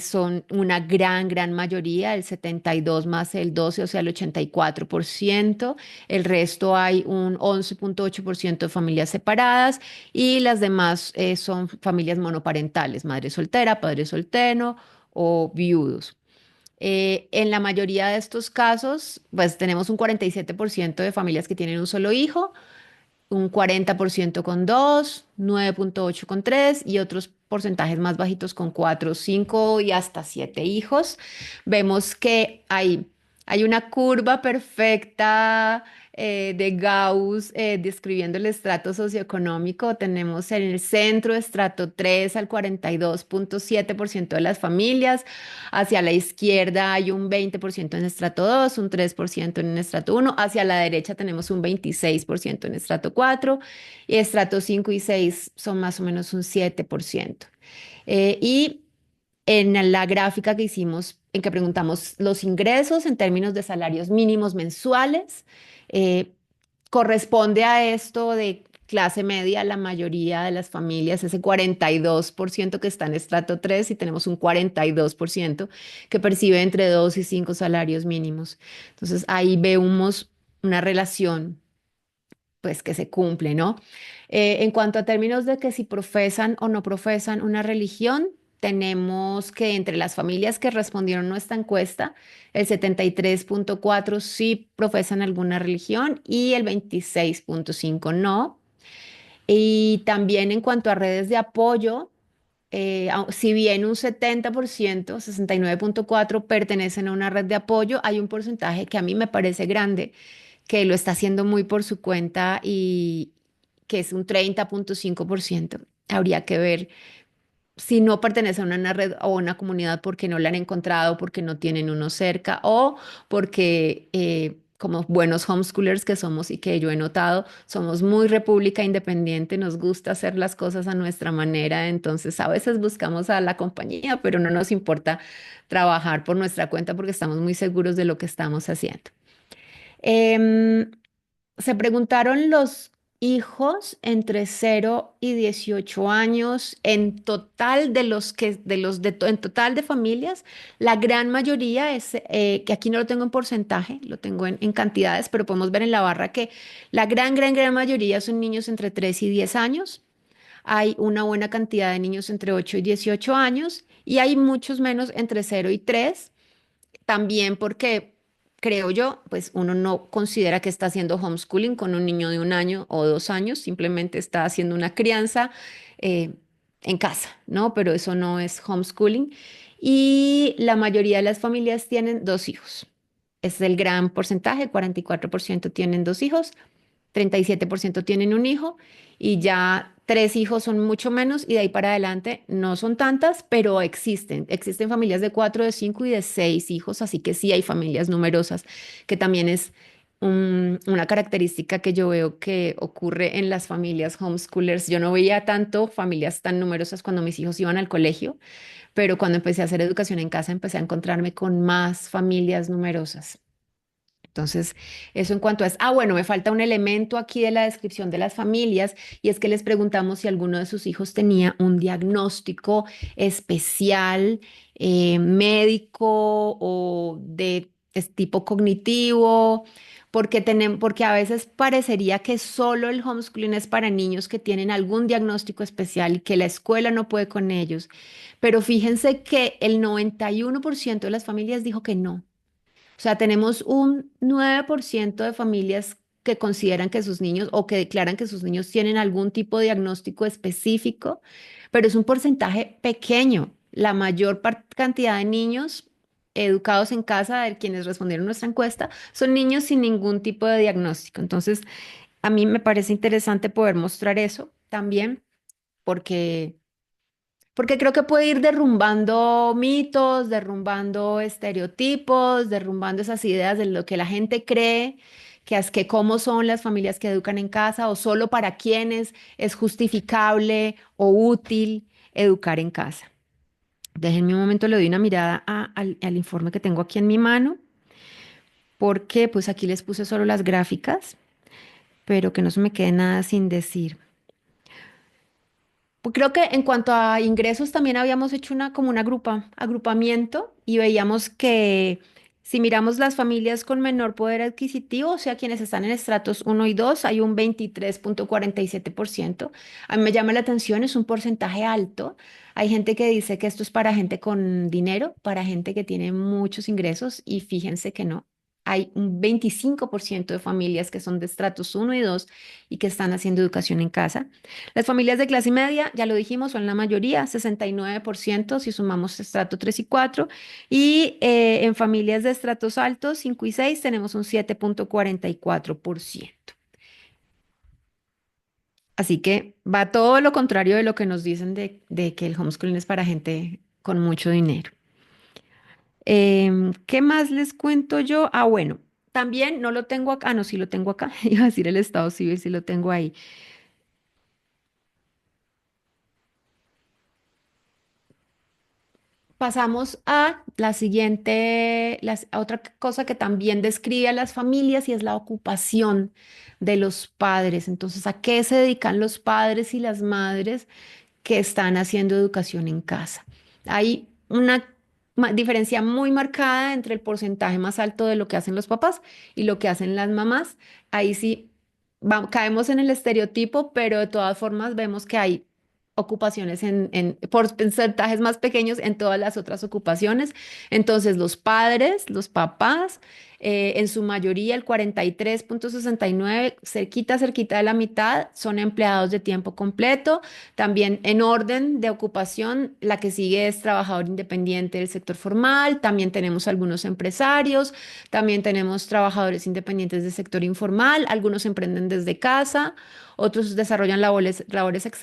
son una gran mayoría, el 72 más el 12, o sea, el 84%. El resto hay un 11,8% de familias separadas y las demás son familias monoparentales, madre soltera, padre soltero o viudos. En la mayoría de estos casos, pues tenemos un 47% de familias que tienen un solo hijo, un 40% con dos, 9,8 con tres y otros porcentajes más bajitos con cuatro, cinco y hasta siete hijos. Vemos que hay una curva perfecta de Gauss describiendo el estrato socioeconómico. Tenemos en el centro estrato 3 al 42.7% de las familias. Hacia la izquierda hay un 20% en estrato 2, un 3% en estrato 1. Hacia la derecha tenemos un 26% en estrato 4 y estrato 5 y 6 son más o menos un 7%. Y en la gráfica que hicimos, en que preguntamos los ingresos en términos de salarios mínimos mensuales, eh, corresponde a esto de clase media, la mayoría de las familias, ese 42% que está en estrato 3 y tenemos un 42% que percibe entre 2 y 5 salarios mínimos. Entonces ahí vemos una relación pues que se cumple, ¿no? En cuanto a términos de que si profesan o no profesan una religión, tenemos que entre las familias que respondieron a nuestra encuesta, el 73.4 sí profesan alguna religión y el 26.5 no. Y también en cuanto a redes de apoyo, si bien un 70%, 69.4 pertenecen a una red de apoyo, hay un porcentaje que a mí me parece grande que lo está haciendo muy por su cuenta y que es un 30.5%. Habría que ver si no pertenece a una red o una comunidad porque no la han encontrado, porque no tienen uno cerca o porque como buenos homeschoolers que somos y que yo he notado, somos muy república independiente, nos gusta hacer las cosas a nuestra manera, entonces a veces buscamos a la compañía, pero no nos importa trabajar por nuestra cuenta porque estamos muy seguros de lo que estamos haciendo. Em, Se preguntaron los hijos entre 0 y 18 años en total en total de familias, la gran mayoría es, que aquí no lo tengo en porcentaje, lo tengo en cantidades, pero podemos ver en la barra que la gran mayoría son niños entre 3 y 10 años. Hay una buena cantidad de niños entre 8 y 18 años y hay muchos menos entre 0 y 3 también porque creo yo, pues uno no considera que está haciendo homeschooling con un niño de 1 año o 2 años, simplemente está haciendo una crianza eh, en casa, ¿no? Pero eso no es homeschooling. Y la mayoría de las familias tienen 2 hijos. Es el gran porcentaje, 44% tienen 2 hijos, 37% tienen un hijo y ya 3 hijos son mucho menos y de ahí para adelante no son tantas, pero existen. Existen familias de 4, de 5 y de 6 hijos, así que sí hay familias numerosas, que también es una característica que yo veo que ocurre en las familias homeschoolers. Yo no veía tanto familias tan numerosas cuando mis hijos iban al colegio, pero cuando empecé a hacer educación en casa empecé a encontrarme con más familias numerosas. Entonces, eso en cuanto a... bueno, me falta un elemento aquí de la descripción de las familias y es que les preguntamos si alguno de sus hijos tenía un diagnóstico especial, médico o de tipo cognitivo, porque a veces parecería que solo el homeschooling es para niños que tienen algún diagnóstico especial y que la escuela no puede con ellos. Pero fíjense que el 91% de las familias dijo que no. O sea, tenemos un 9% de familias que consideran que sus niños o que declaran que sus niños tienen algún tipo de diagnóstico específico, pero es un porcentaje pequeño. La mayor cantidad de niños educados en casa, de quienes respondieron nuestra encuesta, son niños sin ningún tipo de diagnóstico. Entonces, a mí me parece interesante poder mostrar eso también, porque creo que puede ir derrumbando mitos, derrumbando estereotipos, derrumbando esas ideas de lo que la gente cree, que es que cómo son las familias que educan en casa o solo para quienes es justificable o útil educar en casa. Déjenme un momento, le doy una mirada al informe que tengo aquí en mi mano, porque pues aquí les puse solo las gráficas, pero que no se me quede nada sin decir. Pues creo que en cuanto a ingresos también habíamos hecho como un agrupamiento y veíamos que si miramos las familias con menor poder adquisitivo, o sea, quienes están en estratos 1 y 2, hay un 23.47%. A mí me llama la atención, es un porcentaje alto. Hay gente que dice que esto es para gente con dinero, para gente que tiene muchos ingresos y fíjense que no. hay un 25% de familias que son de estratos 1 y 2 y que están haciendo educación en casa. Las familias de clase media, ya lo dijimos, son la mayoría, 69% si sumamos estrato 3 y 4. Y en familias de estratos altos, 5 y 6, tenemos un 7,44%. Así que va todo lo contrario de lo que nos dicen de que el homeschooling es para gente con mucho dinero. ¿Qué más les cuento yo? Ah, bueno, también no lo tengo acá. Ah, no, sí lo tengo acá. Iba a decir el estado civil, sí lo tengo ahí. Pasamos a la siguiente, a otra cosa que también describe a las familias y es la ocupación de los padres. Entonces, ¿a qué se dedican los padres y las madres que están haciendo educación en casa? Hay una diferencia muy marcada entre el porcentaje más alto de lo que hacen los papás y lo que hacen las mamás. Ahí sí caemos en el estereotipo, pero de todas formas vemos que hay ocupaciones en porcentajes más pequeños en todas las otras ocupaciones. Entonces, los padres, los papás, en su mayoría, el 43,69, cerquita de la mitad, son empleados de tiempo completo. También en orden de ocupación, la que sigue es trabajador independiente del sector formal. También tenemos algunos empresarios, también tenemos trabajadores independientes del sector informal, algunos emprenden desde casa. Otros desarrollan labores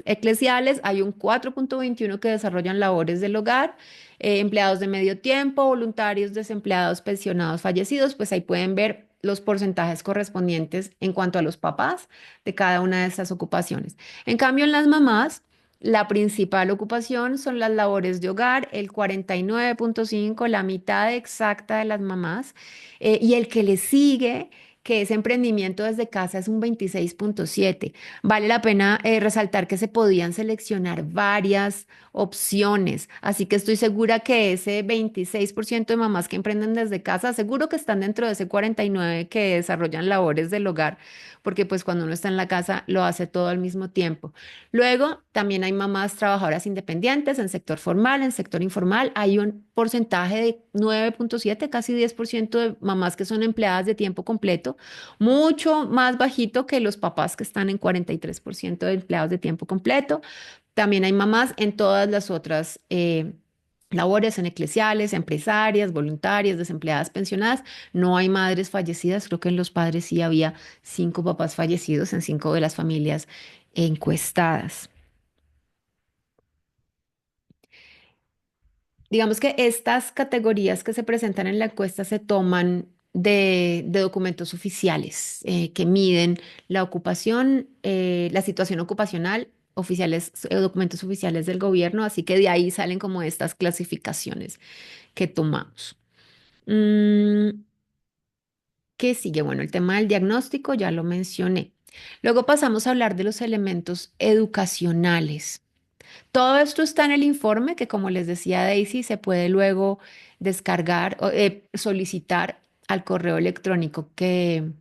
eclesiales. Hay un 4,21 que desarrollan labores del hogar, empleados de medio tiempo, voluntarios, desempleados, pensionados, fallecidos. Pues ahí pueden ver los porcentajes correspondientes en cuanto a los papás de cada una de estas ocupaciones. En cambio, en las mamás, la principal ocupación son las labores de hogar, el 49,5, la mitad exacta de las mamás, y el que le sigue, que es emprendimiento desde casa, es un 26,7. Vale la pena resaltar que se podían seleccionar varias opciones, así que estoy segura que ese 26% de mamás que emprenden desde casa, seguro que están dentro de ese 49 que desarrollan labores del hogar, porque pues cuando uno está en la casa lo hace todo al mismo tiempo. Luego, también hay mamás trabajadoras independientes en sector formal, en sector informal. Hay un porcentaje de 9,7, casi 10% de mamás que son empleadas de tiempo completo, mucho más bajito que los papás que están en 43% de empleados de tiempo completo. También hay mamás en todas las otras labores, en eclesiales, empresarias, voluntarias, desempleadas, pensionadas. No hay madres fallecidas. Creo que en los padres sí había 5 papás fallecidos en 5 de las familias encuestadas. Digamos que estas categorías que se presentan en la encuesta se toman de documentos oficiales que miden la ocupación, la situación ocupacional, oficiales, documentos oficiales del gobierno, así que de ahí salen como estas clasificaciones que tomamos. Mm, ¿Qué sigue? Bueno, el tema del diagnóstico ya lo mencioné. Luego pasamos a hablar de los elementos educacionales. Todo esto está en el informe que, como les decía Daisy, se puede luego descargar o solicitar al correo electrónico que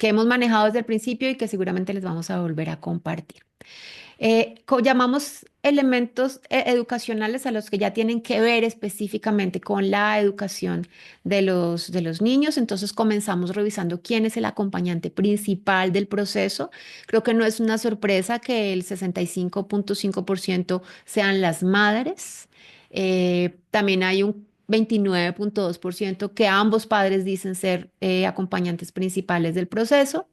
hemos manejado desde el principio y que seguramente les vamos a volver a compartir. Llamamos elementos educacionales a los que ya tienen que ver específicamente con la educación de los niños. Entonces comenzamos revisando quién es el acompañante principal del proceso. Creo que no es una sorpresa que el 65,5% sean las madres. También hay un 29,2% que ambos padres dicen ser acompañantes principales del proceso.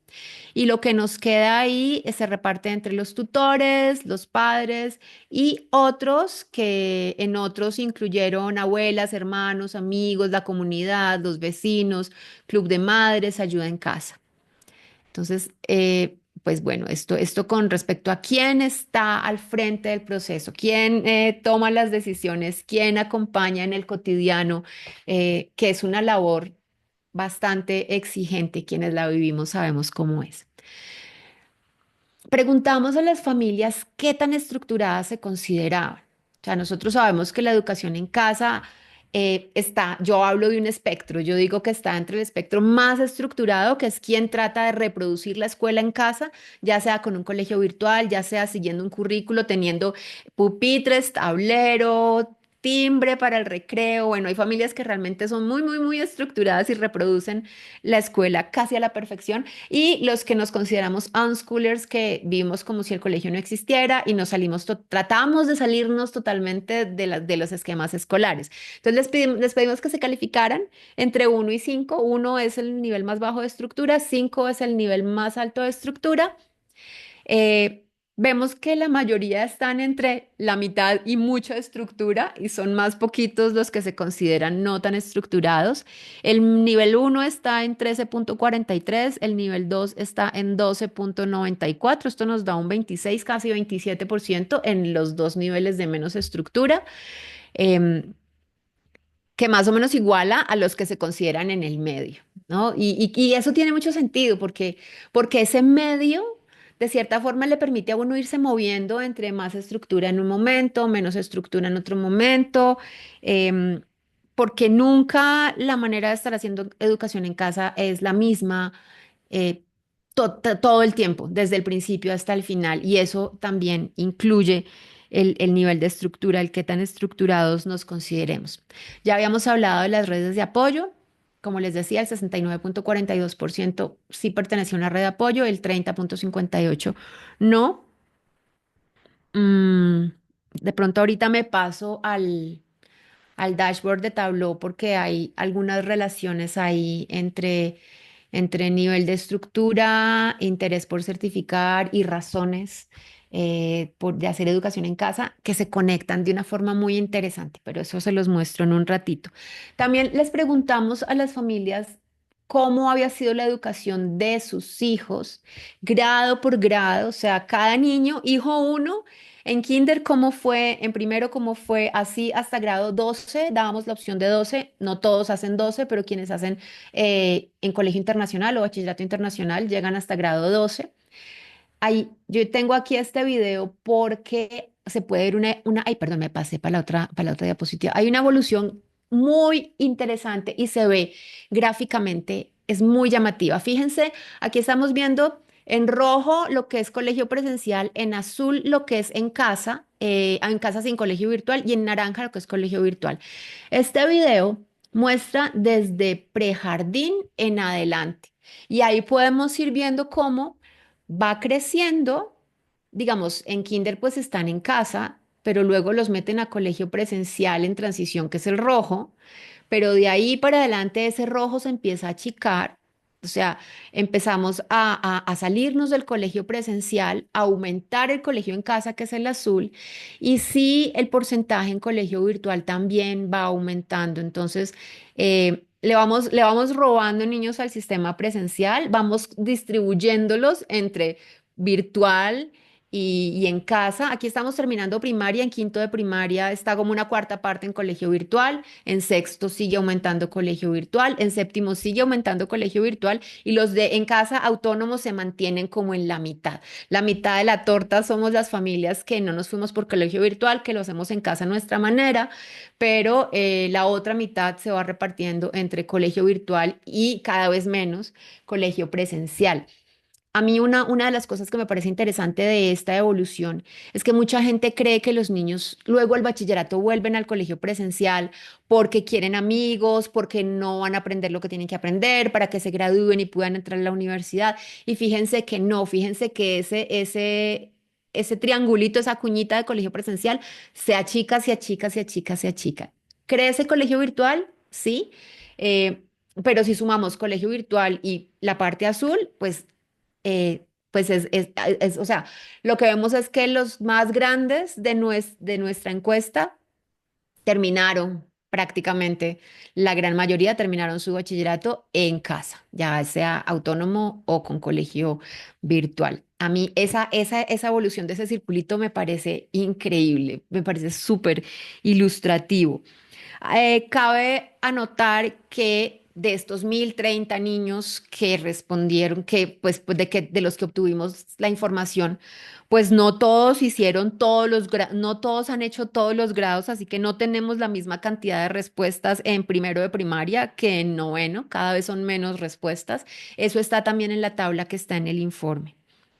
Y lo que nos queda ahí se reparte entre los tutores, los padres y otros que en otros incluyeron abuelas, hermanos, amigos, la comunidad, los vecinos, club de madres, ayuda en casa. Entonces, pues bueno, esto con respecto a quién está al frente del proceso, quién toma las decisiones, quién acompaña en el cotidiano, que es una labor bastante exigente. Quienes la vivimos sabemos cómo es. Preguntamos a las familias qué tan estructuradas se consideraban. O sea, nosotros sabemos que la educación en casa yo hablo de un espectro, yo digo que está entre el espectro más estructurado, que es quien trata de reproducir la escuela en casa, ya sea con un colegio virtual, ya sea siguiendo un currículo, teniendo pupitres, tablero, timbre para el recreo. Bueno, hay familias que realmente son muy, muy, muy estructuradas y reproducen la escuela casi a la perfección. Y los que nos consideramos unschoolers, que vivimos como si el colegio no existiera y nos salimos, tratamos de salirnos totalmente de los esquemas escolares. Entonces les pedimos que se calificaran entre 1 y 5. 1 es el nivel más bajo de estructura, 5 es el nivel más alto de estructura. Eh, Vemos que la mayoría están entre la mitad y mucha estructura y son más poquitos los que se consideran no tan estructurados. El nivel 1 está en 13,43, el nivel 2 está en 12,94. Esto nos da un 26, casi 27% en los dos niveles de menos estructura. Em, que más o menos iguala a los que se consideran en el medio, ¿no? Y eso tiene mucho sentido porque ese medio, de cierta forma, le permite a uno irse moviendo entre más estructura en un momento, menos estructura en otro momento, em, porque nunca la manera de estar haciendo educación en casa es la misma eh, todo el tiempo, desde el principio hasta el final, y eso también incluye el nivel de estructura, el qué tan estructurados nos consideremos. Ya habíamos hablado de las redes de apoyo. Como les decía, el 69,42% sí pertenecía a una red de apoyo, el 30,58% no. Mm, de pronto ahorita me paso al dashboard de Tableau porque hay algunas relaciones ahí entre nivel de estructura, interés por certificar y razones de hacer educación en casa que se conectan de una forma muy interesante, pero eso se los muestro en un ratito. También les preguntamos a las familias cómo había sido la educación de sus hijos, grado por grado, o sea, cada niño, hijo uno. En kinder, ¿cómo fue? En primero, ¿cómo fue? Así hasta grado 12, dábamos la opción de 12. No todos hacen 12, pero quienes hacen en colegio internacional o bachillerato internacional llegan hasta grado 12. Ahí, yo tengo aquí este video porque se puede ver ay, perdón, me pasé para la otra diapositiva. Hay una evolución muy interesante y se ve gráficamente, es muy llamativa. Fíjense, aquí estamos viendo en rojo lo que es colegio presencial, en azul lo que es en casa sin colegio virtual y en naranja lo que es colegio virtual. Este video muestra desde prejardín en adelante y ahí podemos ir viendo cómo va creciendo, digamos, en kinder pues están en casa, pero luego los meten a colegio presencial en transición, que es el rojo, pero de ahí para adelante ese rojo se empieza a achicar, o sea, empezamos a salirnos del colegio presencial, a aumentar el colegio en casa, que es el azul, y sí, el porcentaje en colegio virtual también va aumentando. Entonces, le vamos robando niños al sistema presencial, vamos distribuyéndolos entre virtual y en casa. Aquí estamos terminando primaria, en quinto de primaria está como una cuarta parte en colegio virtual, en sexto sigue aumentando colegio virtual, en séptimo sigue aumentando colegio virtual y los de en casa autónomos se mantienen como en la mitad. La mitad de la torta somos las familias que no nos fuimos por colegio virtual, que lo hacemos en casa a nuestra manera, pero la otra mitad se va repartiendo entre colegio virtual y cada vez menos colegio presencial. A mí una de las cosas que me parece interesante de esta evolución es que mucha gente cree que los niños luego al bachillerato vuelven al colegio presencial porque quieren amigos, porque no van a aprender lo que tienen que aprender, para que se gradúen y puedan entrar a la universidad. Y fíjense que no, fíjense que ese triangulito, esa cuñita de colegio presencial se achica, se achica, se achica, se achica. ¿Crece colegio virtual? Sí. Eh, pero si sumamos colegio virtual y la parte azul, pues o sea, lo que vemos es que los más grandes de nuestra encuesta terminaron prácticamente, la gran mayoría terminaron su bachillerato en casa, ya sea autónomo o con colegio virtual. A mí esa evolución de ese circulito me parece increíble, me parece súper ilustrativo. Cabe anotar que de estos 1.030 niños que respondieron, de los que obtuvimos la información, pues no todos hicieron no todos han hecho todos los grados, así que no tenemos la misma cantidad de respuestas en primero de primaria que en noveno, cada vez son menos respuestas. Eso está también en la tabla que está en el informe,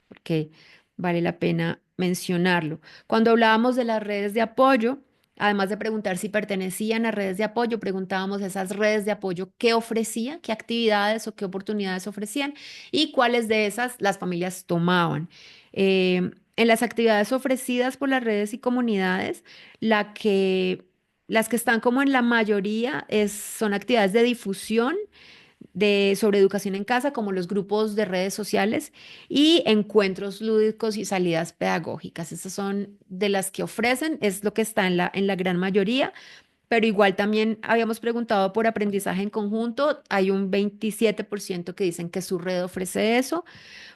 porque vale la pena mencionarlo. Cuando hablábamos de las redes de apoyo, Además de preguntar si pertenecían a redes de apoyo, preguntábamos esas redes de apoyo qué ofrecían, qué actividades o qué oportunidades ofrecían y cuáles de esas las familias tomaban. En las actividades ofrecidas por las redes y comunidades, la que, las que están como en la mayoría son actividades de difusión sobre educación en casa, como los grupos de redes sociales y encuentros lúdicos y salidas pedagógicas. Estas son de las que ofrecen, es lo que está en la gran mayoría, pero igual también habíamos preguntado por aprendizaje en conjunto. Hay un 27% que dicen que su red ofrece eso.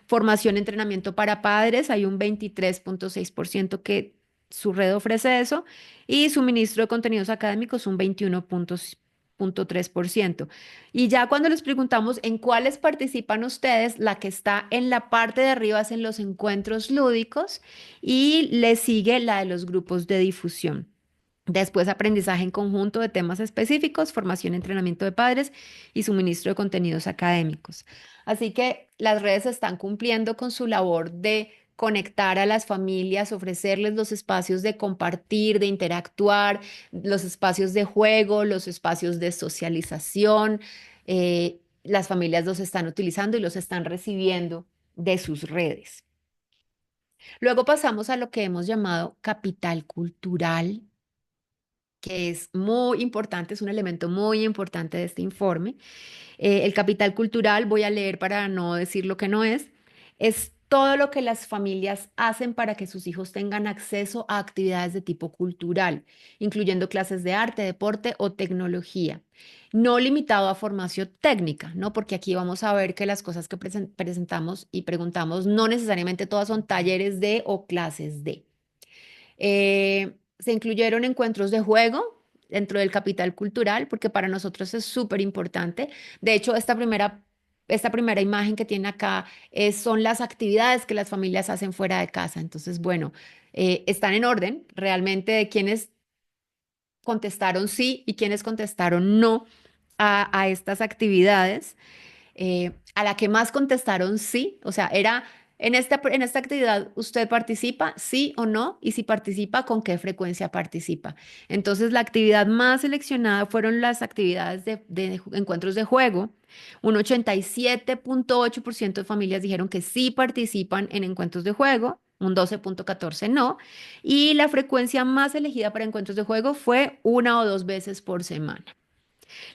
Formación, entrenamiento para padres, hay un 23,6% que su red ofrece eso. Y suministro de contenidos académicos, un 21,3%. Y ya cuando les preguntamos en cuáles participan ustedes, la que está en la parte de arriba es en los encuentros lúdicos y le sigue la de los grupos de difusión. Después, aprendizaje en conjunto de temas específicos, formación y entrenamiento de padres y suministro de contenidos académicos. Así que las redes están cumpliendo con su labor de conectar a las familias, ofrecerles los espacios de compartir, de interactuar, los espacios de juego, los espacios de socialización. Las familias los están utilizando y los están recibiendo de sus redes. Luego pasamos a lo que hemos llamado capital cultural, que es muy importante, es un elemento muy importante de este informe. El capital cultural, voy a leer para no decir lo que no es todo lo que las familias hacen para que sus hijos tengan acceso a actividades de tipo cultural, incluyendo clases de arte, deporte o tecnología. No limitado a formación técnica, ¿no? Porque aquí vamos a ver que las cosas que presentamos y preguntamos no necesariamente todas son talleres de o clases de. Se incluyeron encuentros de juego dentro del capital cultural, porque para nosotros es súper importante. De hecho, esta primera imagen que tiene acá son las actividades que las familias hacen fuera de casa. Entonces, bueno, están en orden realmente de quienes contestaron sí y quienes contestaron no a estas actividades. A la que más contestaron sí, o sea, era en esta actividad, ¿usted participa, sí o no? Y si participa, ¿con qué frecuencia participa? Entonces, la actividad más seleccionada fueron las actividades de encuentros de juego. Un 87,8% de familias dijeron que sí participan en encuentros de juego. Un 12,14% no. Y la frecuencia más elegida para encuentros de juego fue una o dos veces por semana.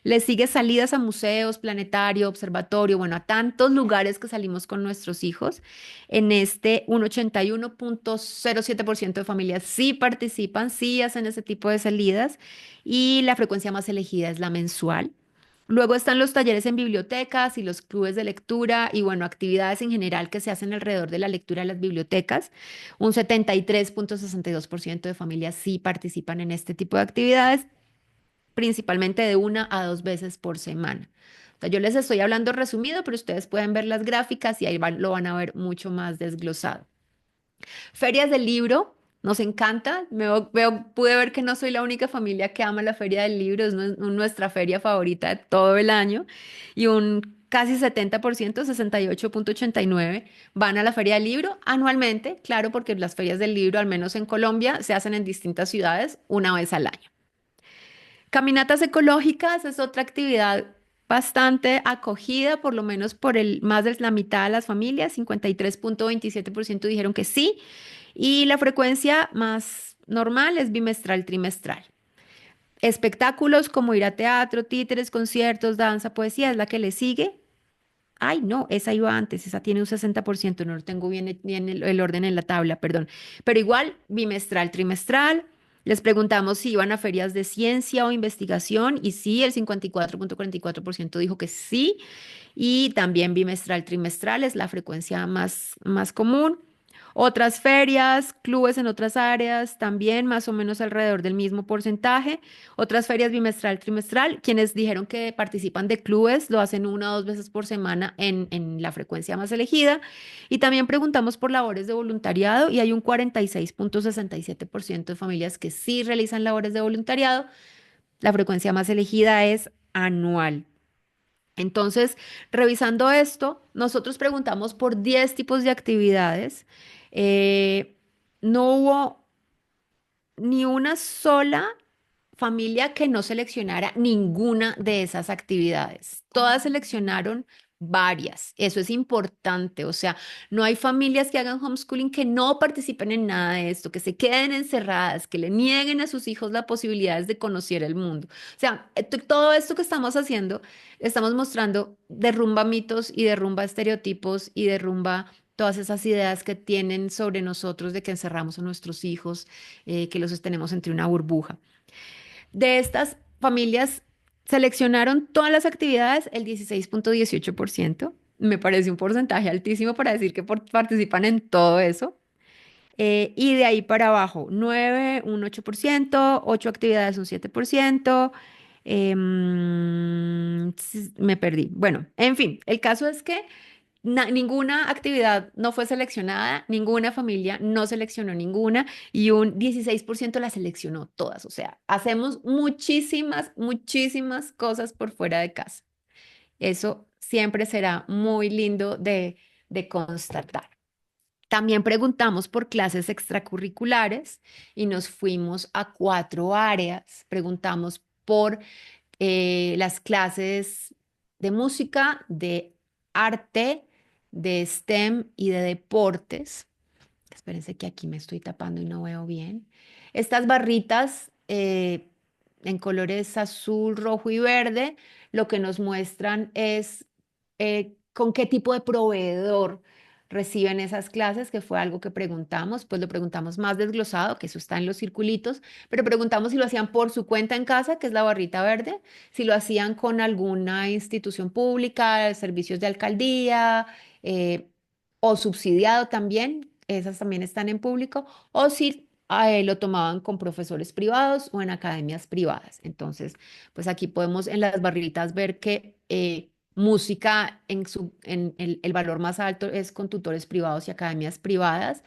Le sigue salidas a museos, planetario, observatorio, bueno, a tantos lugares que salimos con nuestros hijos. En este, un 81,07% de familias sí participan, sí hacen ese tipo de salidas y la frecuencia más elegida es la mensual. Luego están los talleres en bibliotecas y los clubes de lectura y bueno, actividades en general que se hacen alrededor de la lectura en las bibliotecas. Un 73,62% de familias sí participan en este tipo de actividades, principalmente de una a dos veces por semana. O sea, yo les estoy hablando resumido, pero ustedes pueden ver las gráficas y ahí lo van a ver mucho más desglosado. Ferias del libro, nos encanta. Pude ver que no soy la única familia que ama la Feria del Libro, es nuestra feria favorita de todo el año. Y un casi 70%, 68,89, van a la Feria del Libro anualmente, claro, porque las ferias del libro, al menos en Colombia, se hacen en distintas ciudades una vez al año. Caminatas ecológicas es otra actividad bastante acogida, por lo menos por más de la mitad de las familias, 53,27% dijeron que sí, y la frecuencia más normal es bimestral, trimestral. Espectáculos como ir a teatro, títeres, conciertos, danza, poesía es la que le sigue. Ay, no, esa iba antes, esa tiene un 60%, no lo tengo bien el orden en la tabla, perdón. Pero igual, bimestral, trimestral. Les preguntamos si iban a ferias de ciencia o investigación y sí, el 54,44% dijo que sí. Y también bimestral, trimestral es la frecuencia más común. Otras ferias, clubes en otras áreas, también más o menos alrededor del mismo porcentaje. Otras ferias bimestral, trimestral, quienes dijeron que participan de clubes lo hacen una o dos veces por semana en la frecuencia más elegida. Y también preguntamos por labores de voluntariado y hay un 46,67% de familias que sí realizan labores de voluntariado. La frecuencia más elegida es anual. Entonces, revisando esto, nosotros preguntamos por 10 tipos de actividades. No hubo ni una sola familia que no seleccionara ninguna de esas actividades. Todas seleccionaron varias. Eso es importante. O sea, no hay familias que hagan homeschooling que no participen en nada de esto, que se queden encerradas, que le nieguen a sus hijos las posibilidades de conocer el mundo. O sea, todo esto que estamos haciendo, estamos mostrando derrumba mitos y derrumba estereotipos y derrumba todas esas ideas que tienen sobre nosotros de que encerramos a nuestros hijos, que los tenemos entre una burbuja. De estas familias seleccionaron todas las actividades, el 16,18%. Me parece un porcentaje altísimo para decir que participan en todo eso. Y de ahí para abajo, 9 un 8%, 8 actividades, un 7%. Me perdí. Bueno, en fin, el caso es que ninguna actividad no fue seleccionada, ninguna familia no seleccionó ninguna y un 16% la seleccionó todas. O sea, hacemos muchísimas, muchísimas cosas por fuera de casa. Eso siempre será muy lindo de constatar. También preguntamos por clases extracurriculares y nos fuimos a 4 áreas. Preguntamos por las clases de música, de arte, de STEM y de deportes. Espérense que aquí me estoy tapando y no veo bien. Estas barritas en colores azul, rojo y verde, lo que nos muestran es con qué tipo de proveedor reciben esas clases, que fue algo que preguntamos, pues lo preguntamos más desglosado, que eso está en los circulitos, pero preguntamos si lo hacían por su cuenta en casa, que es la barrita verde, si lo hacían con alguna institución pública, servicios de alcaldía, eh, o subsidiado también, esas también están en público, o si lo tomaban con profesores privados o en academias privadas. Entonces, pues aquí podemos en las barritas ver que música en el valor más alto es con tutores privados y academias privadas,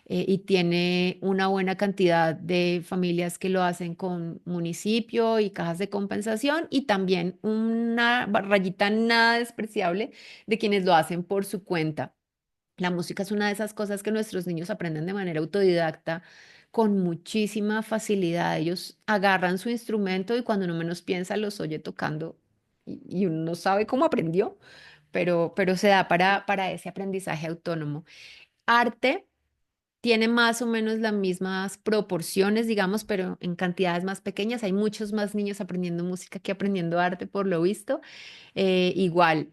y tiene una buena cantidad de familias que lo hacen con municipio y cajas de compensación y también una rayita nada despreciable de quienes lo hacen por su cuenta. La música es una de esas cosas que nuestros niños aprenden de manera autodidacta con muchísima facilidad. Ellos agarran su instrumento y cuando uno menos piensa los oye tocando y uno no sabe cómo aprendió, pero se da para ese aprendizaje autónomo. Arte tiene más o menos las mismas proporciones, digamos, pero en cantidades más pequeñas. Hay muchos más niños aprendiendo música que aprendiendo arte, por lo visto. Igual,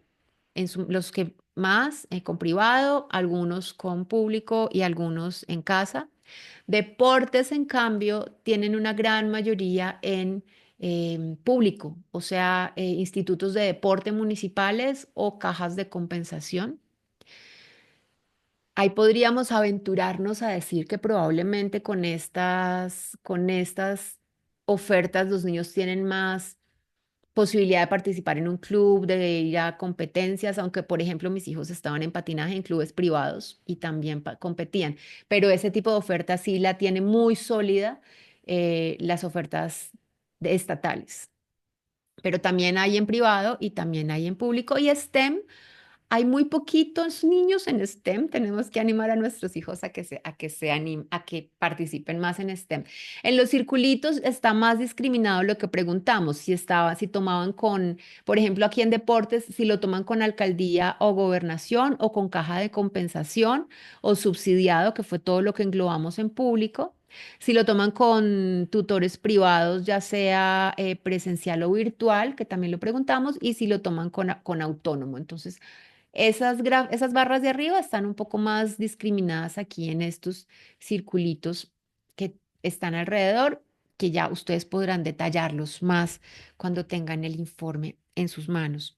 los que más con privado, algunos con público y algunos en casa. Deportes, en cambio, tienen una gran mayoría en público, o sea, institutos de deporte municipales o cajas de compensación. Ahí podríamos aventurarnos a decir que probablemente con estas ofertas los niños tienen más posibilidad de participar en un club, de ir a competencias, aunque por ejemplo mis hijos estaban en patinaje en clubes privados y también competían, pero ese tipo de oferta sí la tiene muy sólida las ofertas estatales, pero también hay en privado y también hay en público y STEM. Hay muy poquitos niños en STEM. Tenemos que animar a nuestros hijos a que participen más en STEM. En los circulitos está más discriminado lo que preguntamos, si tomaban con, por ejemplo, aquí en deportes, si lo toman con alcaldía o gobernación o con caja de compensación o subsidiado, que fue todo lo que englobamos en público. Si lo toman con tutores privados, ya sea presencial o virtual, que también lo preguntamos, y si lo toman con autónomo. Entonces, esas barras de arriba están un poco más discriminadas aquí en estos circulitos que están alrededor, que ya ustedes podrán detallarlos más cuando tengan el informe en sus manos.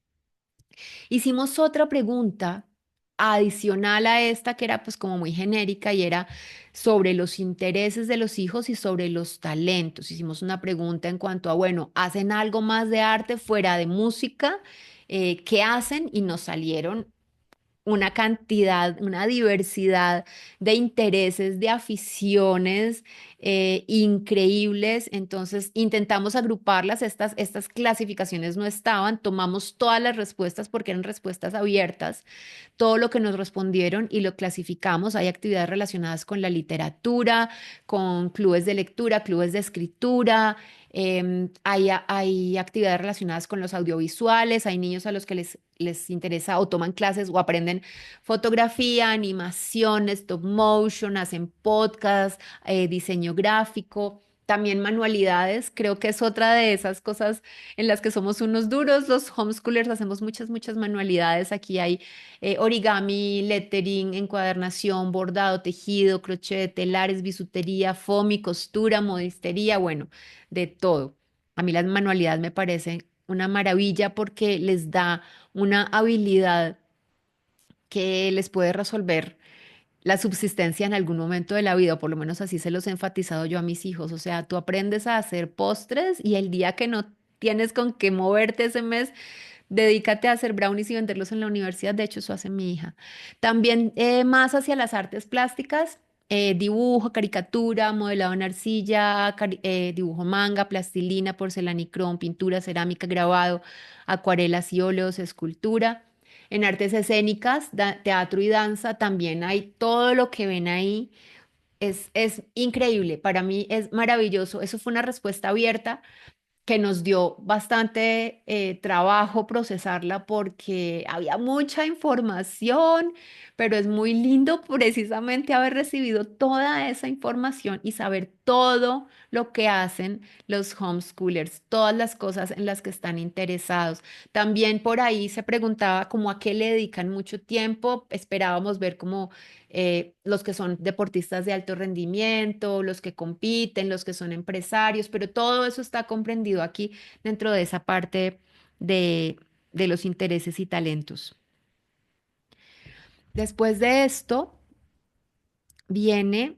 Hicimos otra pregunta adicional a esta que era pues como muy genérica y era sobre los intereses de los hijos y sobre los talentos. Hicimos una pregunta en cuanto a, bueno, ¿hacen algo más de arte fuera de música? ¿Qué hacen? Y nos salieron una cantidad, una diversidad de intereses, de aficiones increíbles. Entonces intentamos agruparlas, estas clasificaciones no estaban, tomamos todas las respuestas porque eran respuestas abiertas, todo lo que nos respondieron y lo clasificamos. Hay actividades relacionadas con la literatura, con clubes de lectura, clubes de escritura. Hay actividades relacionadas con los audiovisuales, hay niños a los que les interesa o toman clases o aprenden fotografía, animación, stop motion, hacen podcast, diseño gráfico, también manualidades. Creo que es otra de esas cosas en las que somos unos duros. Los homeschoolers hacemos muchas, muchas manualidades. Aquí hay origami, lettering, encuadernación, bordado, tejido, crochet, telares, bisutería, foamy, costura, modistería, bueno, de todo. A mí las manualidades me parecen una maravilla porque les da una habilidad que les puede resolver la subsistencia en algún momento de la vida, o por lo menos así se los he enfatizado yo a mis hijos. O sea, tú aprendes a hacer postres y el día que no tienes con qué moverte ese mes, dedícate a hacer brownies y venderlos en la universidad. De hecho, eso hace mi hija. También más hacia las artes plásticas, dibujo, caricatura, modelado en arcilla, dibujo manga, plastilina, porcelanicrón, pintura, cerámica, grabado, acuarelas y óleos, escultura. En artes escénicas, teatro y danza, también hay todo lo que ven ahí. Es increíble, para mí es maravilloso. Eso fue una respuesta abierta que nos dio bastante trabajo procesarla porque había mucha información, pero es muy lindo precisamente haber recibido toda esa información y saber todo lo que hacen los homeschoolers, todas las cosas en las que están interesados. También por ahí se preguntaba como a qué le dedican mucho tiempo. Esperábamos ver como los que son deportistas de alto rendimiento, los que compiten, los que son empresarios, pero todo eso está comprendido aquí dentro de esa parte de los intereses y talentos. Después de esto viene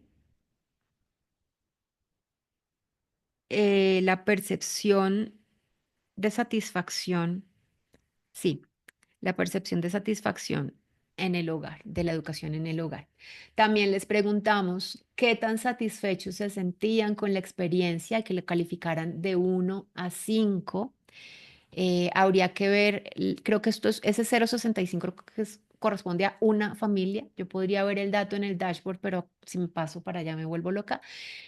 la percepción de satisfacción, sí, la percepción de satisfacción en el hogar, de la educación en el hogar. También les preguntamos qué tan satisfechos se sentían con la experiencia, que le calificaran de 1 a 5. Habría que ver, creo que ese 0,65 creo que corresponde a una familia. Yo podría ver el dato en el dashboard, pero si me paso para allá me vuelvo loca.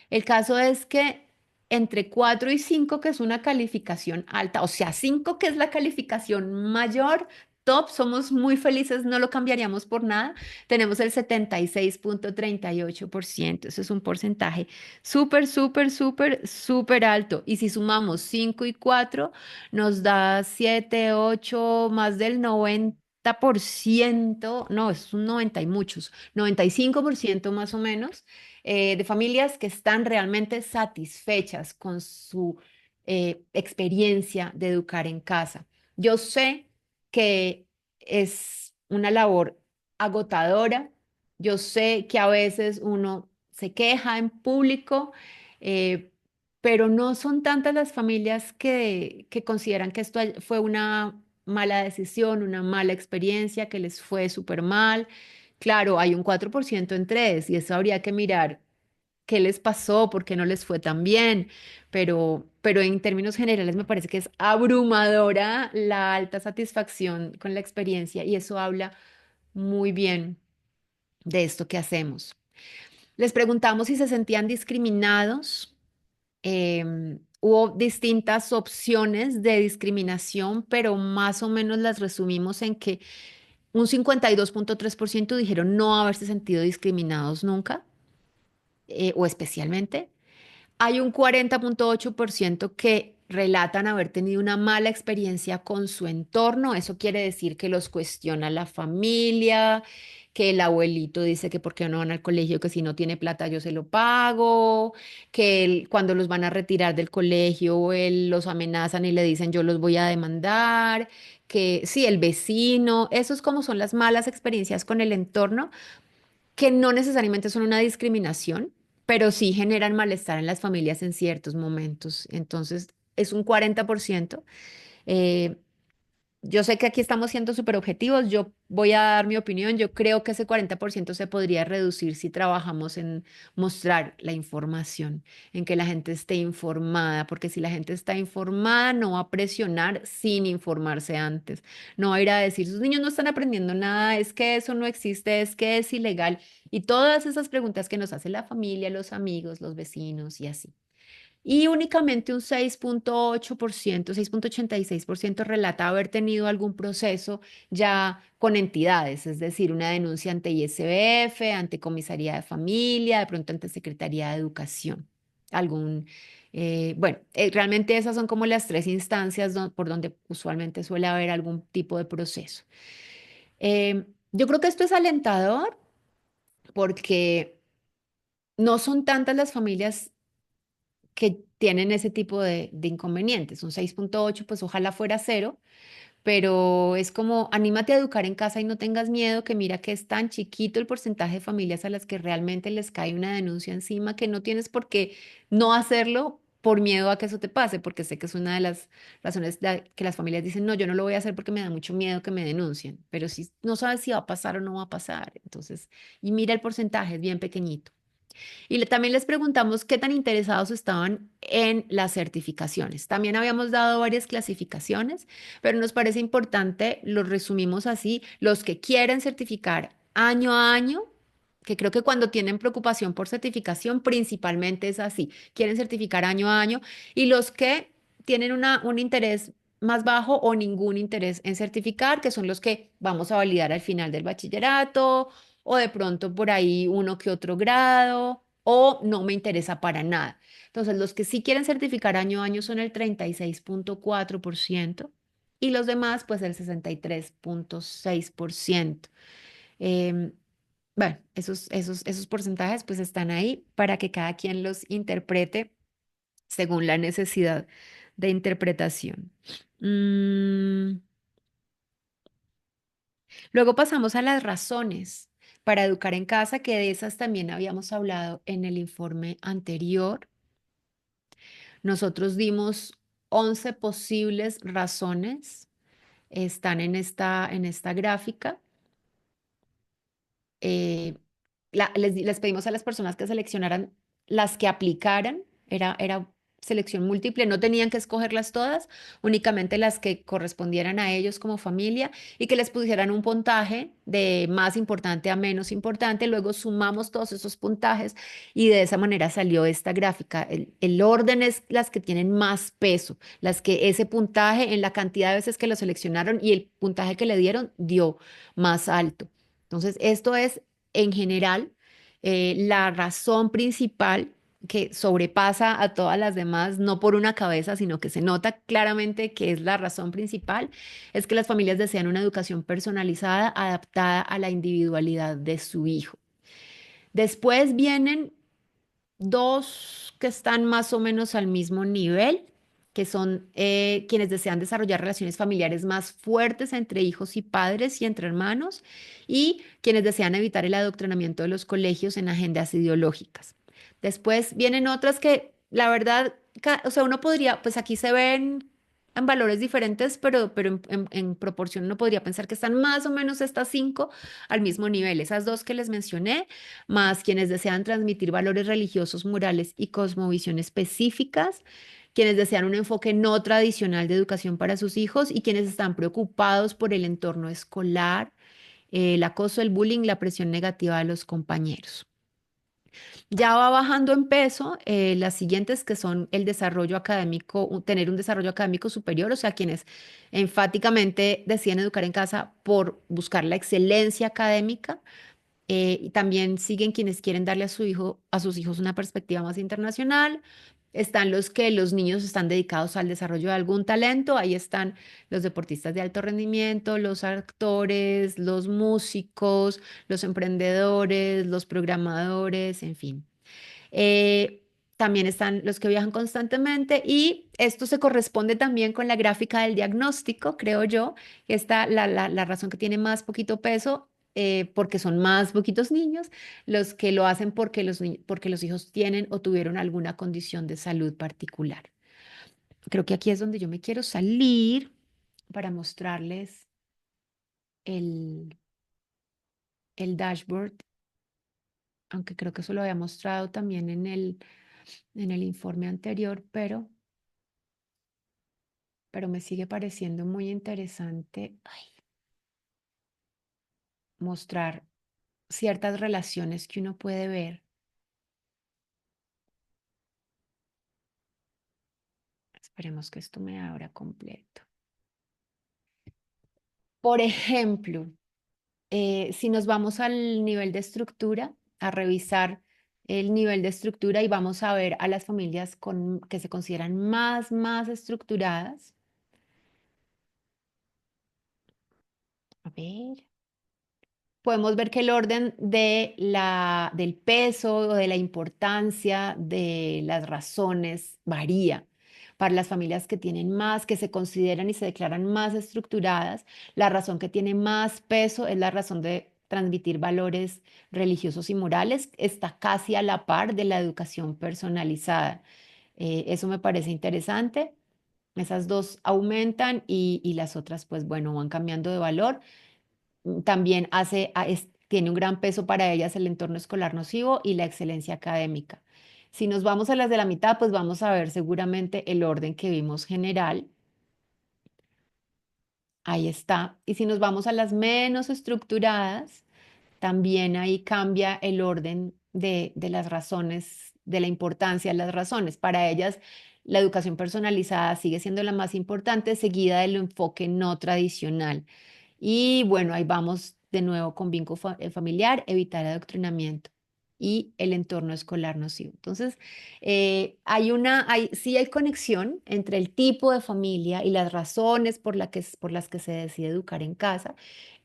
El caso es que entre 4 y 5, que es una calificación alta, o sea, 5 que es la calificación mayor, top, somos muy felices, no lo cambiaríamos por nada. Tenemos el 76,38%. Eso es un porcentaje súper, súper, súper, súper alto. Y si sumamos 5 y 4, nos da 7, 8, más del 90%. No, es un 90 y muchos, 95% más o menos de familias que están realmente satisfechas con su experiencia de educar en casa. Yo sé que es una labor agotadora, yo sé que a veces uno se queja en público, eh, pero no son tantas las familias que consideran que esto fue una mala decisión, una mala experiencia, que les fue súper mal. Claro, hay un 4% en tres y eso habría que mirar qué les pasó, por qué no les fue tan bien, pero en términos generales me parece que es abrumadora la alta satisfacción con la experiencia y eso habla muy bien de esto que hacemos. Les preguntamos si se sentían discriminados. Hubo distintas opciones de discriminación, pero más o menos las resumimos en que un 52,3% dijeron no haberse sentido discriminados nunca o especialmente. Hay un 40,8% que relatan haber tenido una mala experiencia con su entorno. Eso quiere decir que los cuestiona la familia, que el abuelito dice que por qué no van al colegio, que si no tiene plata yo se lo pago, que cuando los van a retirar del colegio los amenazan y le dicen yo los voy a demandar, que sí, el vecino, eso es como son las malas experiencias con el entorno que no necesariamente son una discriminación, pero sí generan malestar en las familias en ciertos momentos. Entonces, es un 40%. Eh, yo sé que aquí estamos siendo súper objetivos, yo voy a dar mi opinión, yo creo que ese 40% se podría reducir si trabajamos en mostrar la información, en que la gente esté informada, porque si la gente está informada no va a presionar sin informarse antes, no va a ir a decir, sus niños no están aprendiendo nada, es que eso no existe, es que es ilegal, y todas esas preguntas que nos hace la familia, los amigos, los vecinos y así. Y únicamente un 6,8%, 6,86% relata haber tenido algún proceso ya con entidades, es decir, una denuncia ante ISBF, ante Comisaría de Familia, de pronto ante Secretaría de Educación. Realmente esas son como las tres instancias por donde usualmente suele haber algún tipo de proceso. Yo creo que esto es alentador porque no son tantas las familias que tienen ese tipo de inconvenientes. Un 6,8 pues ojalá fuera cero, pero es como anímate a educar en casa y no tengas miedo, que mira que es tan chiquito el porcentaje de familias a las que realmente les cae una denuncia encima que no tienes por qué no hacerlo por miedo a que eso te pase, porque sé que es una de las razones que las familias dicen, no, yo no lo voy a hacer porque me da mucho miedo que me denuncien, pero si no sabes si va a pasar o no va a pasar, entonces, y mira el porcentaje, es bien pequeñito. Y también les preguntamos qué tan interesados estaban en las certificaciones. También habíamos dado varias clasificaciones, pero nos parece importante, lo resumimos así, los que quieren certificar año a año, que creo que cuando tienen preocupación por certificación, principalmente es así, quieren certificar año a año, y los que tienen un interés más bajo o ningún interés en certificar, que son los que vamos a validar al final del bachillerato o de pronto por ahí uno que otro grado o no me interesa para nada. Entonces, los que sí quieren certificar año a año son el 36,4% y los demás, pues el 63,6%. Em, bueno, esos porcentajes pues están ahí para que cada quien los interprete según la necesidad de interpretación. Mm, Luego pasamos a las razones para educar en casa, que de esas también habíamos hablado en el informe anterior. Nosotros dimos 11 posibles razones, están en esta gráfica. eh, les pedimos a las personas que seleccionaran las que aplicaran, era selección múltiple, no tenían que escogerlas todas, únicamente las que correspondieran a ellos como familia y que les pusieran un puntaje de más importante a menos importante, luego sumamos todos esos puntajes y de esa manera salió esta gráfica. El orden es las que tienen más peso, las que ese puntaje en la cantidad de veces que lo seleccionaron y el puntaje que le dieron dio más alto. Entonces, esto es en general la razón principal que sobrepasa a todas las demás, no por una cabeza, sino que se nota claramente que es la razón principal, es que las familias desean una educación personalizada, adaptada a la individualidad de su hijo. Después vienen dos que están más o menos al mismo nivel, que son quienes desean desarrollar relaciones familiares más fuertes entre hijos y padres y entre hermanos, y quienes desean evitar el adoctrinamiento de los colegios en agendas ideológicas. Después vienen otras que, la verdad, o sea, uno podría, pues aquí se ven en valores diferentes, pero en proporción uno podría pensar que están más o menos estas cinco al mismo nivel. Esas dos que les mencioné más quienes desean transmitir valores religiosos, morales y cosmovisión específicas, quienes desean un enfoque no tradicional de educación para sus hijos y quienes están preocupados por el entorno escolar, el acoso, el bullying, la presión negativa de los compañeros. Ya va bajando en peso las siguientes que son el desarrollo académico, tener un desarrollo académico superior, o sea, quienes enfáticamente deciden educar en casa por buscar la excelencia académica, y también siguen quienes quieren darle a sus hijos una perspectiva más internacional. Están los que los niños están dedicados al desarrollo de algún talento. Ahí están los deportistas de alto rendimiento, los actores, los músicos, los emprendedores, los programadores, en fin. Eh, También están los que viajan constantemente y esto se corresponde también con la gráfica del diagnóstico, creo yo, que está la razón que tiene más poquito peso, porque son más poquitos niños los que lo hacen porque porque los hijos tienen o tuvieron alguna condición de salud particular. Creo que aquí es donde yo me quiero salir. para mostrarles el, el dashboard, aunque creo que eso lo había mostrado también en el informe anterior, pero me sigue pareciendo muy interesante mostrar ciertas relaciones que uno puede ver. Esperemos que esto me abra completo. Por ejemplo, si nos vamos al nivel de estructura, a revisar el nivel de estructura y vamos a ver a las familias que se consideran más estructuradas. A ver. Podemos ver que el orden del peso o de la importancia de las razones varía. Para las familias que tienen más, que se consideran y se declaran más estructuradas, la razón que tiene más peso es la razón de transmitir valores religiosos y morales. Está casi a la par de la educación personalizada. Eso me parece interesante. Esas dos aumentan y las otras, pues bueno, van cambiando de valor. También tiene un gran peso para ellas el entorno escolar nocivo y la excelencia académica. Si nos vamos a las de la mitad, pues vamos a ver seguramente el orden que vimos general. Ahí está. Y si nos vamos a las menos estructuradas, también ahí cambia el orden de las razones, de la importancia de las razones. Para ellas, la educación personalizada sigue siendo la más importante, seguida del enfoque no tradicional. Y bueno, ahí vamos de nuevo con vínculo familiar, evitar adoctrinamiento y el entorno escolar nocivo. Entonces, sí hay conexión entre el tipo de familia y las razones por las que se decide educar en casa.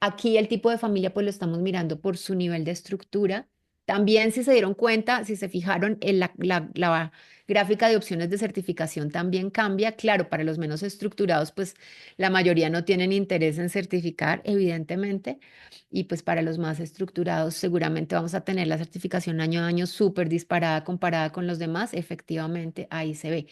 Aquí el tipo de familia pues lo estamos mirando por su nivel de estructura. También si se dieron cuenta, si se fijaron en la gráfica de opciones de certificación también cambia. Claro, para los menos estructurados pues la mayoría no tienen interés en certificar, evidentemente, y pues para los más estructurados seguramente vamos a tener la certificación año a año súper disparada comparada con los demás. Efectivamente, ahí se ve.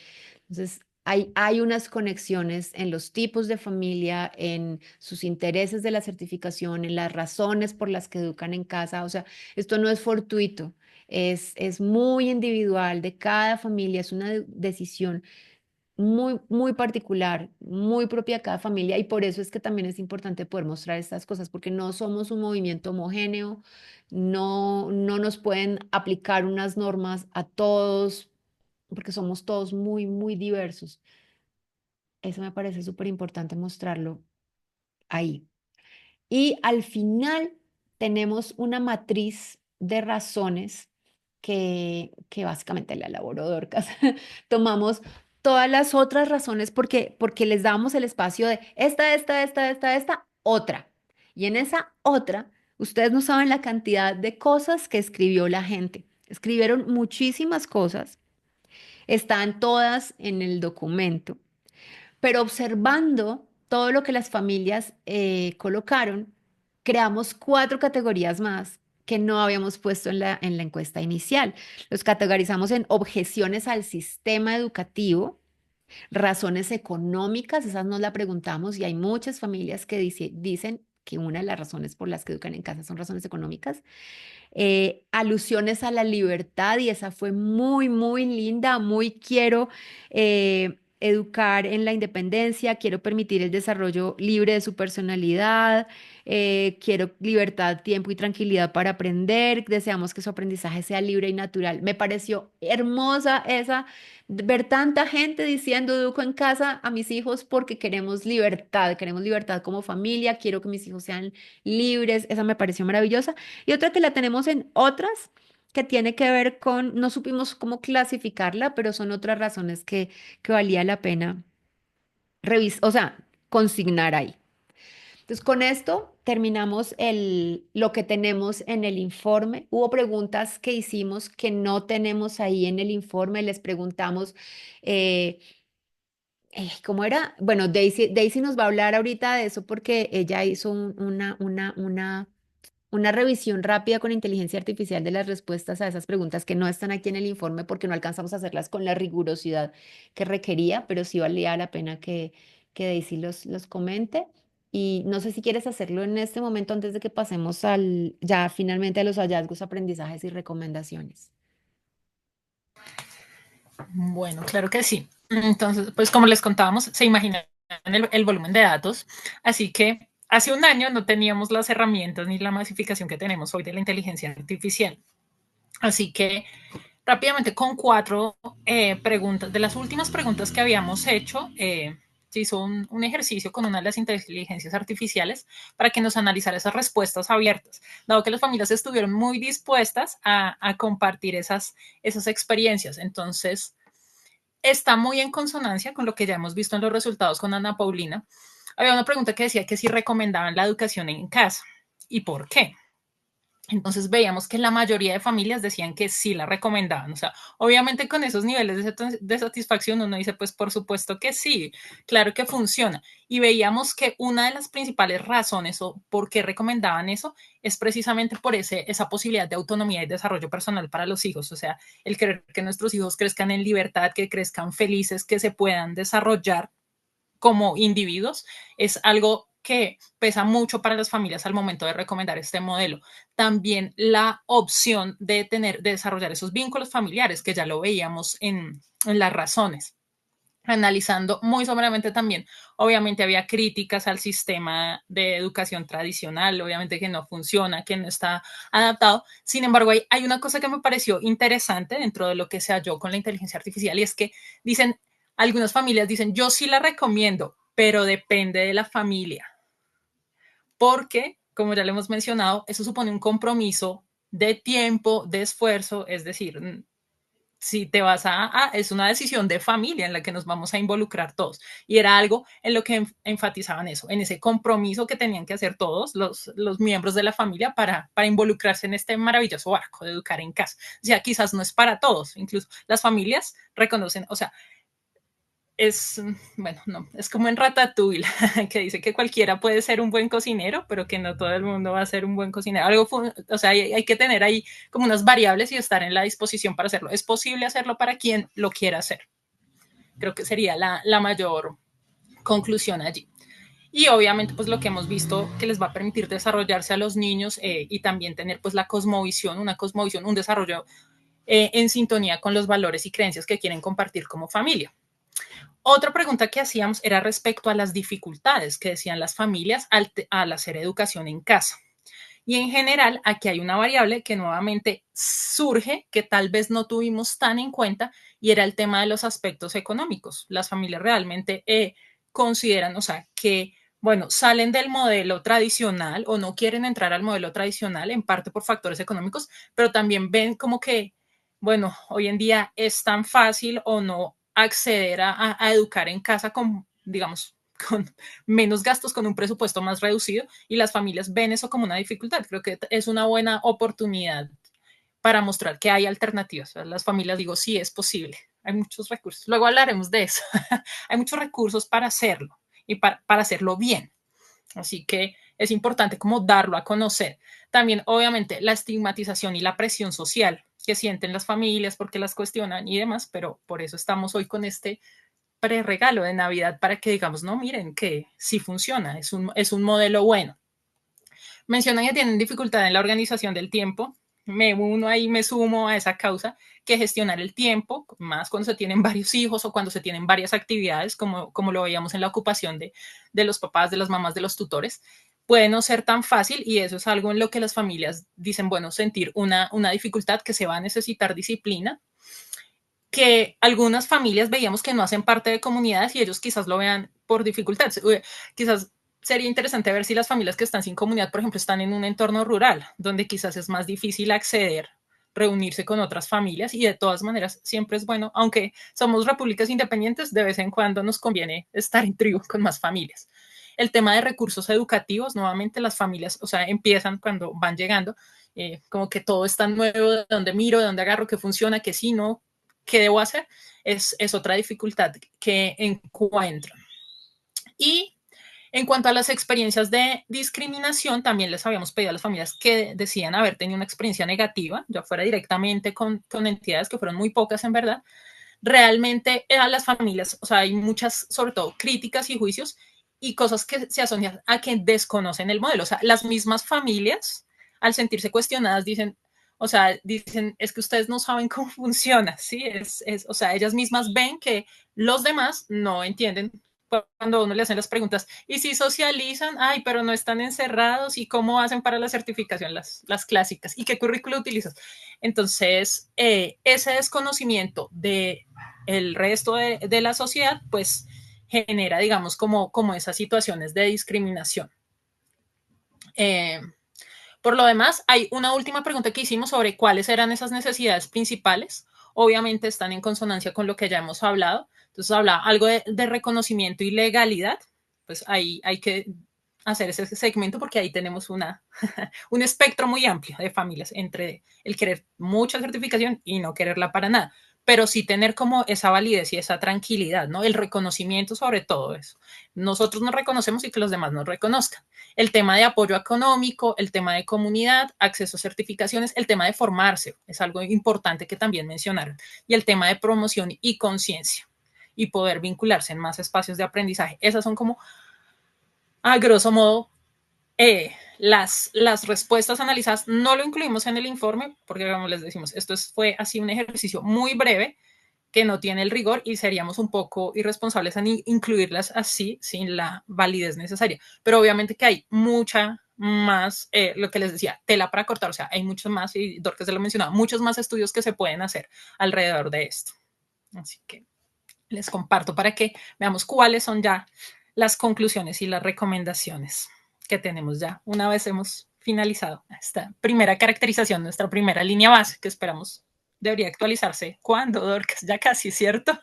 Entonces, hay unas conexiones en los tipos de familia, en sus intereses de la certificación, en las razones por las que educan en casa. O sea, esto no es fortuito, es muy individual de cada familia, es una decisión muy particular, muy propia de cada familia y por eso es que también es importante poder mostrar estas cosas, porque no somos un movimiento homogéneo, no nos pueden aplicar unas normas a todos, porque somos todos muy diversos. Eso me parece súper importante mostrarlo ahí. Y al final tenemos una matriz de razones que básicamente la elaboró Dorcas. Tomamos todas las otras razones porque les damos el espacio de esta, otra. Y en esa otra, ustedes no saben la cantidad de cosas que escribió la gente. Escribieron muchísimas cosas, están todas en el documento. Pero observando todo lo que las familias colocaron, creamos 4 categorías más que no habíamos puesto en la encuesta inicial. Los categorizamos en objeciones al sistema educativo, razones económicas, esas nos la preguntamos y hay muchas familias que dicen que una de las razones por las que educan en casa son razones económicas, alusiones a la libertad y esa fue muy linda, muy quiero educar en la independencia, quiero permitir el desarrollo libre de su personalidad, quiero libertad, tiempo y tranquilidad para aprender, deseamos que su aprendizaje sea libre y natural. Me pareció hermosa esa, ver tanta gente diciendo educo en casa a mis hijos porque queremos libertad como familia, quiero que mis hijos sean libres, esa me pareció maravillosa. Y otra que la tenemos en otras, que tiene que ver con, no supimos cómo clasificarla, pero son otras razones que valía la pena revisar, o sea, consignar ahí. Entonces, con esto terminamos lo que tenemos en el informe. Hubo preguntas que hicimos que no tenemos ahí en el informe. Les preguntamos, eh, ¿cómo era? Bueno, Daisy nos va a hablar ahorita de eso porque ella hizo una revisión rápida con inteligencia artificial de las respuestas a esas preguntas que no están aquí en el informe porque no alcanzamos a hacerlas con la rigurosidad que requería, pero sí valía la pena que Daisy los comente. Y no sé si quieres hacerlo en este momento antes de que pasemos al, ya finalmente a los hallazgos, aprendizajes y recomendaciones. Bueno, claro que sí. Entonces, pues como les contábamos, se imaginan el volumen de datos, así que hace un año no teníamos las herramientas ni la masificación que tenemos hoy de la inteligencia artificial. Así que rápidamente con 4 preguntas, de las últimas preguntas que habíamos hecho, se hizo un ejercicio con una de las inteligencias artificiales para que nos analizara esas respuestas abiertas, dado que las familias estuvieron muy dispuestas a compartir esas experiencias. Entonces, está muy en consonancia con lo que ya hemos visto en los resultados con Ana Paulina. Había una pregunta que decía que si recomendaban la educación en casa y por qué. Entonces veíamos que la mayoría de familias decían que sí la recomendaban. O sea, obviamente con esos niveles de satisfacción uno dice, pues por supuesto que sí, claro que funciona. Y veíamos que una de las principales razones o por qué recomendaban eso es precisamente por esa posibilidad de autonomía y desarrollo personal para los hijos. O sea, el querer que nuestros hijos crezcan en libertad, que crezcan felices, que se puedan desarrollar como individuos es algo que pesa mucho para las familias al momento de recomendar este modelo. También la opción de desarrollar esos vínculos familiares, que ya lo veíamos en las razones. Analizando muy someramente también, obviamente había críticas al sistema de educación tradicional, obviamente que no funciona, que no está adaptado. Sin embargo, hay una cosa que me pareció interesante dentro de lo que se halló con la inteligencia artificial y es que dicen, algunas familias dicen, yo sí la recomiendo, pero depende de la familia, porque, como ya le hemos mencionado, eso supone un compromiso de tiempo, de esfuerzo, es decir, si te vas es una decisión de familia en la que nos vamos a involucrar todos. Y era algo en lo que enfatizaban eso, en ese compromiso que tenían que hacer todos los miembros de la familia para involucrarse en este maravilloso barco de educar en casa. O sea, quizás no es para todos, incluso las familias reconocen, o sea, bueno, no, es como en Ratatouille, que dice que cualquiera puede ser un buen cocinero, pero que no todo el mundo va a ser un buen cocinero. O sea, hay que tener ahí como unas variables y estar en la disposición para hacerlo. Es posible hacerlo para quien lo quiera hacer. Creo que sería la mayor conclusión allí. Y obviamente, pues lo que hemos visto que les va a permitir desarrollarse a los niños y también tener pues la cosmovisión, un desarrollo en sintonía con los valores y creencias que quieren compartir como familia. Otra pregunta que hacíamos era respecto a las dificultades que decían las familias al hacer educación en casa. Y en general, aquí hay una variable que nuevamente surge, que tal vez no tuvimos tan en cuenta, y era el tema de los aspectos económicos. Las familias realmente consideran, o sea, que, bueno, salen del modelo tradicional o no quieren entrar al modelo tradicional, en parte por factores económicos, pero también ven como que, bueno, hoy en día es tan fácil o no acceder a educar en casa con, digamos, con menos gastos, con un presupuesto más reducido y las familias ven eso como una dificultad. Creo que es una buena oportunidad para mostrar que hay alternativas. Las familias digo, sí, es posible. Hay muchos recursos. Luego hablaremos de eso. Hay muchos recursos para hacerlo y para hacerlo bien. Así que es importante como darlo a conocer. También, obviamente, la estigmatización y la presión social que sienten las familias porque las cuestionan y demás, pero por eso estamos hoy con este pre-regalo de Navidad para que digamos, no, miren que sí funciona, es un modelo bueno. Mencionan que tienen dificultad en la organización del tiempo. Me uno ahí, me sumo a esa causa, que gestionar el tiempo, más cuando se tienen varios hijos o cuando se tienen varias actividades, como lo veíamos en la ocupación de los papás, de las mamás, de los tutores, puede no ser tan fácil y eso es algo en lo que las familias dicen, bueno, sentir una dificultad que se va a necesitar disciplina, que algunas familias veíamos que no hacen parte de comunidades y ellos quizás lo vean por dificultad. Quizás sería interesante ver si las familias que están sin comunidad, por ejemplo, están en un entorno rural, donde quizás es más difícil acceder, reunirse con otras familias y de todas maneras siempre es bueno, aunque somos repúblicas independientes, de vez en cuando nos conviene estar en tribu con más familias. El tema de recursos educativos, nuevamente las familias, o sea, empiezan cuando van llegando, como que todo es tan nuevo, de dónde miro, de dónde agarro, qué funciona, qué sí, no, qué debo hacer, es otra dificultad que encuentran. Y en cuanto a las experiencias de discriminación, también les habíamos pedido a las familias que decían haber tenido una experiencia negativa, ya fuera directamente con entidades que fueron muy pocas en verdad, realmente a las familias, o sea, hay muchas, sobre todo, críticas y juicios y cosas que se asocian a que desconocen el modelo. O sea, las mismas familias, al sentirse cuestionadas, dicen, o sea, dicen, es que ustedes no saben cómo funciona, ¿sí? O sea, ellas mismas ven que los demás no entienden cuando uno le hacen las preguntas, y si socializan, ay, pero no están encerrados, y cómo hacen para la certificación, las clásicas, y qué currículo utilizas. Entonces, ese desconocimiento de el resto de la sociedad, pues genera, digamos, como esas situaciones de discriminación. Eh, por lo demás, hay una última pregunta que hicimos sobre cuáles eran esas necesidades principales. Obviamente están en consonancia con lo que ya hemos hablado. Entonces, habla algo de reconocimiento y legalidad. Pues ahí hay que hacer ese segmento porque ahí tenemos un espectro muy amplio de familias entre el querer mucha certificación y no quererla para nada, pero sí tener como esa validez y esa tranquilidad, ¿no? El reconocimiento sobre todo eso. Nosotros nos reconocemos y que los demás nos reconozcan. El tema de apoyo económico, el tema de comunidad, acceso a certificaciones, el tema de formarse, es algo importante que también mencionaron, y el tema de promoción y conciencia y poder vincularse en más espacios de aprendizaje. Esas son como, a grosso modo, las respuestas analizadas. No lo incluimos en el informe porque, como les decimos, fue así un ejercicio muy breve que no tiene el rigor y seríamos un poco irresponsables en incluirlas así sin la validez necesaria. Pero obviamente que hay mucha más, lo que les decía, tela para cortar, o sea, hay muchos más, y Dorcas se lo mencionaba, muchos más estudios que se pueden hacer alrededor de esto. Así que les comparto para que veamos cuáles son ya las conclusiones y las recomendaciones que tenemos ya una vez hemos finalizado esta primera caracterización, nuestra primera línea base, que esperamos debería actualizarse. ¿Cuándo, Dorcas? Ya casi, ¿cierto?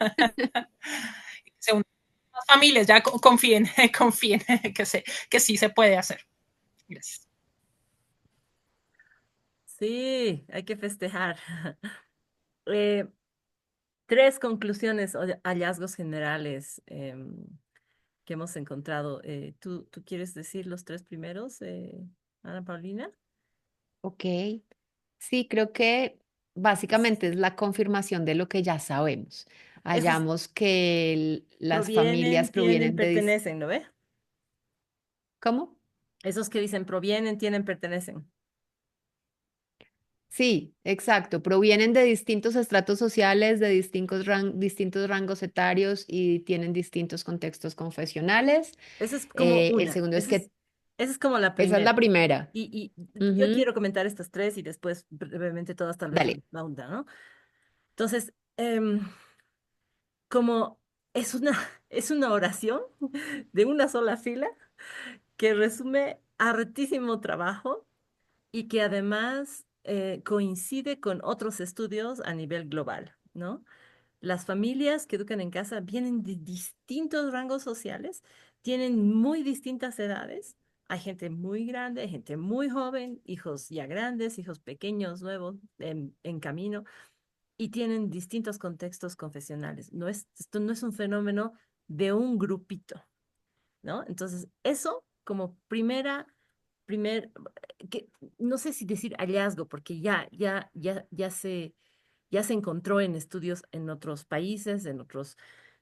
Según las familias, ya confíen, confíen que sí se puede hacer. Gracias. Sí, hay que festejar. Eh, Tres conclusiones o hallazgos generales que hemos encontrado. ¿Tú quieres decir los tres primeros, Ana Paulina? Ok, sí, creo que básicamente es la confirmación de lo que ya sabemos. Esos Hallamos que las provienen, familias tienen, provienen de... pertenecen, ¿no ve? ¿Cómo? Esos que dicen provienen, tienen, pertenecen. Sí, exacto. Provienen de distintos estratos sociales, de distintos rangos etarios y tienen distintos contextos confesionales. Esa es como El una, segundo es que esa es como la esa es primera. la primera. Yo Ujú. quiero comentar estas tres y después brevemente todas tal vez Dale. la onda, ¿no? Entonces, como es una, es una oración de una sola fila que resume hartísimo trabajo y que además coincide con otros estudios a nivel global, ¿no? Las familias que educan en casa vienen de distintos rangos sociales, tienen muy distintas edades. Hay gente muy grande, hay gente muy joven, hijos ya grandes, hijos pequeños, nuevos, en camino, y tienen distintos contextos confesionales. Esto no es un fenómeno de un grupito, ¿no? Entonces, eso como primer, que, no sé si decir hallazgo, porque ya se encontró en estudios en otros países, en otros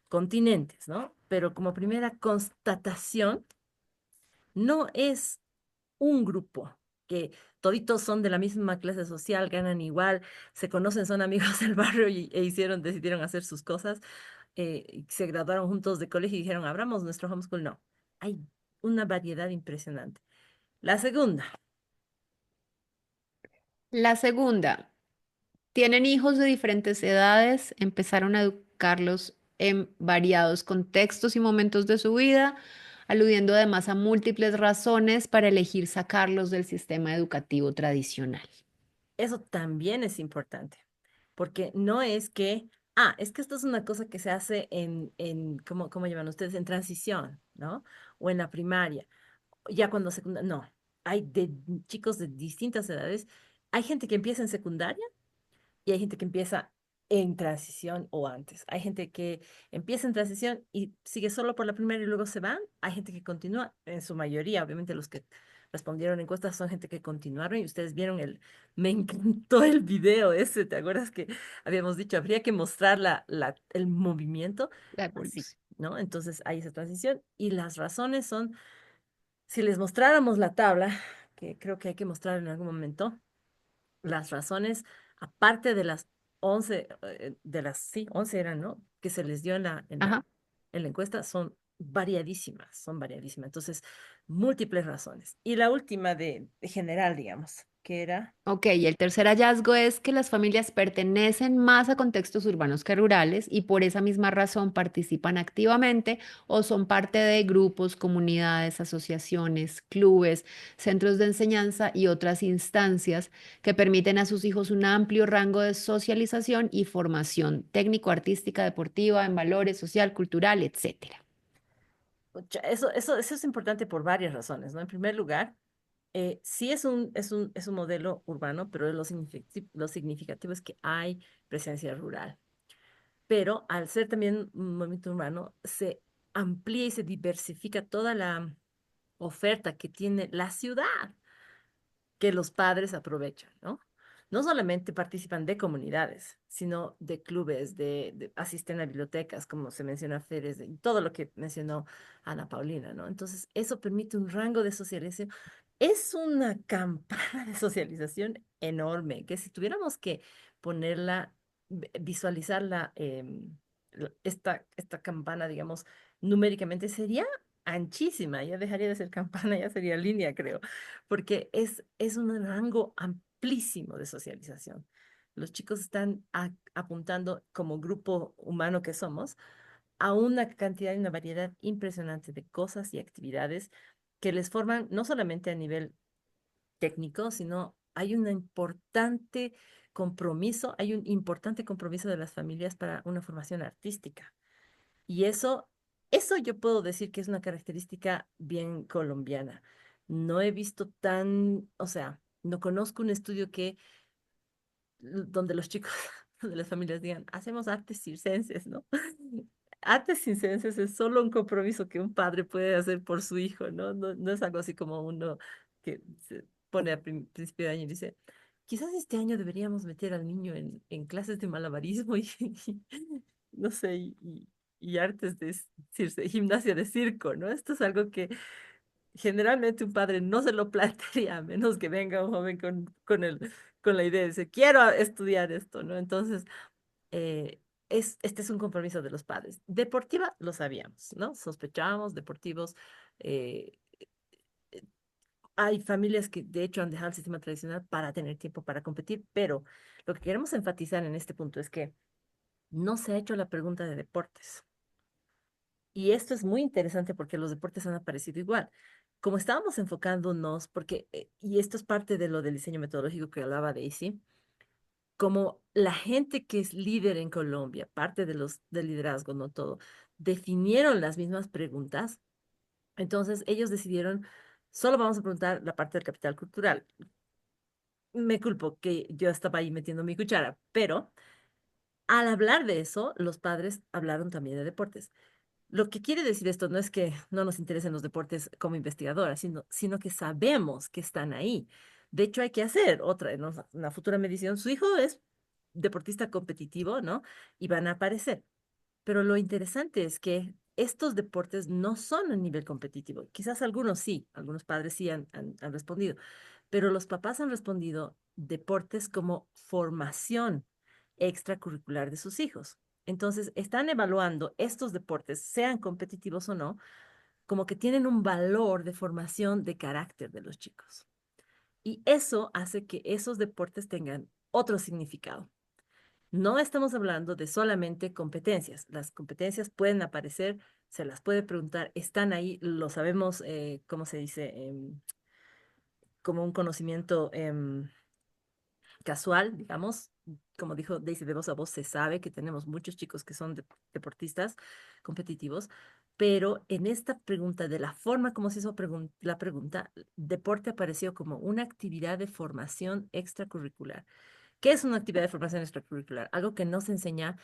continentes, ¿no? Pero como primera constatación, no es un grupo que toditos son de la misma clase social, ganan igual, se conocen, son amigos del barrio decidieron hacer sus cosas, se graduaron juntos de colegio y dijeron, abramos nuestro homeschool. No, hay una variedad impresionante. La segunda, La segunda, tienen hijos de diferentes edades, empezaron a educarlos en variados contextos y momentos de su vida, aludiendo además a múltiples razones para elegir sacarlos del sistema educativo tradicional. eso también es importante, porque no es que, es que esto es una cosa que se hace ¿cómo llaman ustedes? En transición, ¿no? O en la primaria, ya cuando secundaria, no, hay de chicos de distintas edades, hay gente que empieza en secundaria y hay gente que empieza en transición o antes. Hay gente que empieza en transición y sigue solo por la primera y luego se van. Hay gente que continúa, en su mayoría, obviamente los que respondieron encuestas son gente que continuaron y ustedes vieron me encantó el video ese, ¿te acuerdas que habíamos dicho, habría que mostrar el movimiento La así, evolución. ¿no? Entonces hay esa transición y las razones son, si les mostráramos la tabla, que creo que hay que mostrar en algún momento, las razones, aparte de las 11 sí, 11 eran, ¿no? Que se les dio Ajá. en la encuesta, son variadísimas, son variadísimas. Entonces, múltiples razones. Y la última de general, digamos, que era, Ok, y el tercer hallazgo es que las familias pertenecen más a contextos urbanos que rurales y por esa misma razón participan activamente o son parte de grupos, comunidades, asociaciones, clubes, centros de enseñanza y otras instancias que permiten a sus hijos un amplio rango de socialización y formación técnico-artística, deportiva, en valores, social, cultural, etcétera. pucha, eso es importante por varias razones, ¿no? En primer lugar, sí es un modelo urbano, pero lo significativo es que hay presencia rural. Pero al ser también un movimiento urbano, se amplía y se diversifica toda la oferta que tiene la ciudad, que los padres aprovechan, ¿no? No solamente participan de comunidades, sino de clubes, asisten a bibliotecas, como se menciona Férez, y todo lo que mencionó Ana Paulina, ¿no? Entonces, eso permite un rango de socialización. Es una campana de socialización enorme, que si tuviéramos que ponerla, visualizarla, esta campana, digamos, numéricamente, sería anchísima, ya dejaría de ser campana, ya sería línea, creo porque es un rango amplísimo de socialización. Los chicos están apuntando como grupo humano que somos a una cantidad y una variedad impresionante de cosas y actividades que les forman no solamente a nivel técnico, sino hay un importante compromiso de las familias para una formación artística. Y eso yo puedo decir que es una característica bien colombiana. No he visto o sea, no conozco un estudio donde los chicos, donde las familias digan, hacemos artes circenses, ¿no? Artes circenses es solo un compromiso que un padre puede hacer por su hijo, ¿no? No es algo así como uno que se pone a principio de año y dice, quizás este año deberíamos meter al niño en clases de malabarismo no sé, y artes gimnasia de circo, ¿no? Esto es algo que generalmente un padre no se lo plantearía, a menos que venga un joven con la idea de decir, quiero estudiar esto, ¿no? Entonces, eh, este es un compromiso de los padres. Deportiva, lo sabíamos, ¿no? Sospechábamos, deportivos. eh, Hay familias que de hecho han dejado el sistema tradicional para tener tiempo para competir, pero lo que queremos enfatizar en este punto es que no se ha hecho la pregunta de deportes. Y esto es muy interesante porque los deportes han aparecido igual. Como estábamos enfocándonos, y esto es parte de lo del diseño metodológico que hablaba Daisy, como la gente que es líder en Colombia, parte del liderazgo, no todo, definieron las mismas preguntas, entonces ellos decidieron, solo vamos a preguntar la parte del capital cultural. Me culpo que yo estaba ahí metiendo mi cuchara, pero al hablar de eso, los padres hablaron también de deportes. Lo que quiere decir esto no es que no nos interesen los deportes como investigadoras, sino que sabemos que están ahí. De hecho, hay que hacer otra, en una futura medición. Su hijo es deportista competitivo, ¿no? Y van a aparecer. Pero lo interesante es que estos deportes no son a nivel competitivo. Quizás algunos sí, algunos padres sí han respondido, pero los papás han respondido deportes como formación extracurricular de sus hijos. Entonces, están evaluando estos deportes, sean competitivos o no, como que tienen un valor de formación de carácter de los chicos. Y eso hace que esos deportes tengan otro significado. No estamos hablando de solamente competencias. Las competencias pueden aparecer, se las puede preguntar, están ahí, lo sabemos, ¿cómo se dice? Como un conocimiento casual, digamos. Como dijo Daisy, de voz a voz se sabe que tenemos muchos chicos que son deportistas competitivos, pero en esta pregunta, de la forma como se hizo la pregunta, deporte apareció como una actividad de formación extracurricular ¿Qué es una actividad de formación extracurricular? Algo que no se enseña,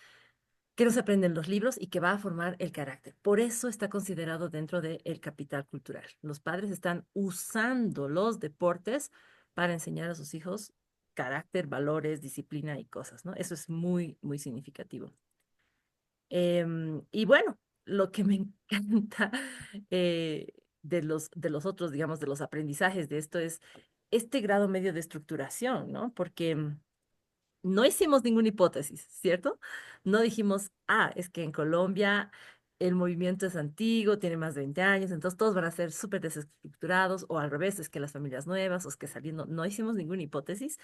que no se aprende en los libros y que va a formar el carácter. Por eso está considerado dentro del capital cultural. Los padres están usando los deportes para enseñar a sus hijos carácter, valores, disciplina y cosas, ¿no? Eso es muy, muy significativo. Y bueno, lo que me encanta de los otros, digamos, de los aprendizajes de esto es este grado medio de estructuración, ¿no? Porque no hicimos ninguna hipótesis, ¿cierto? No dijimos, es que en Colombia el movimiento es antiguo, tiene más de 20 años, entonces todos van a ser súper desestructurados, o al revés, es que las familias nuevas, o es que saliendo, no hicimos ninguna hipótesis,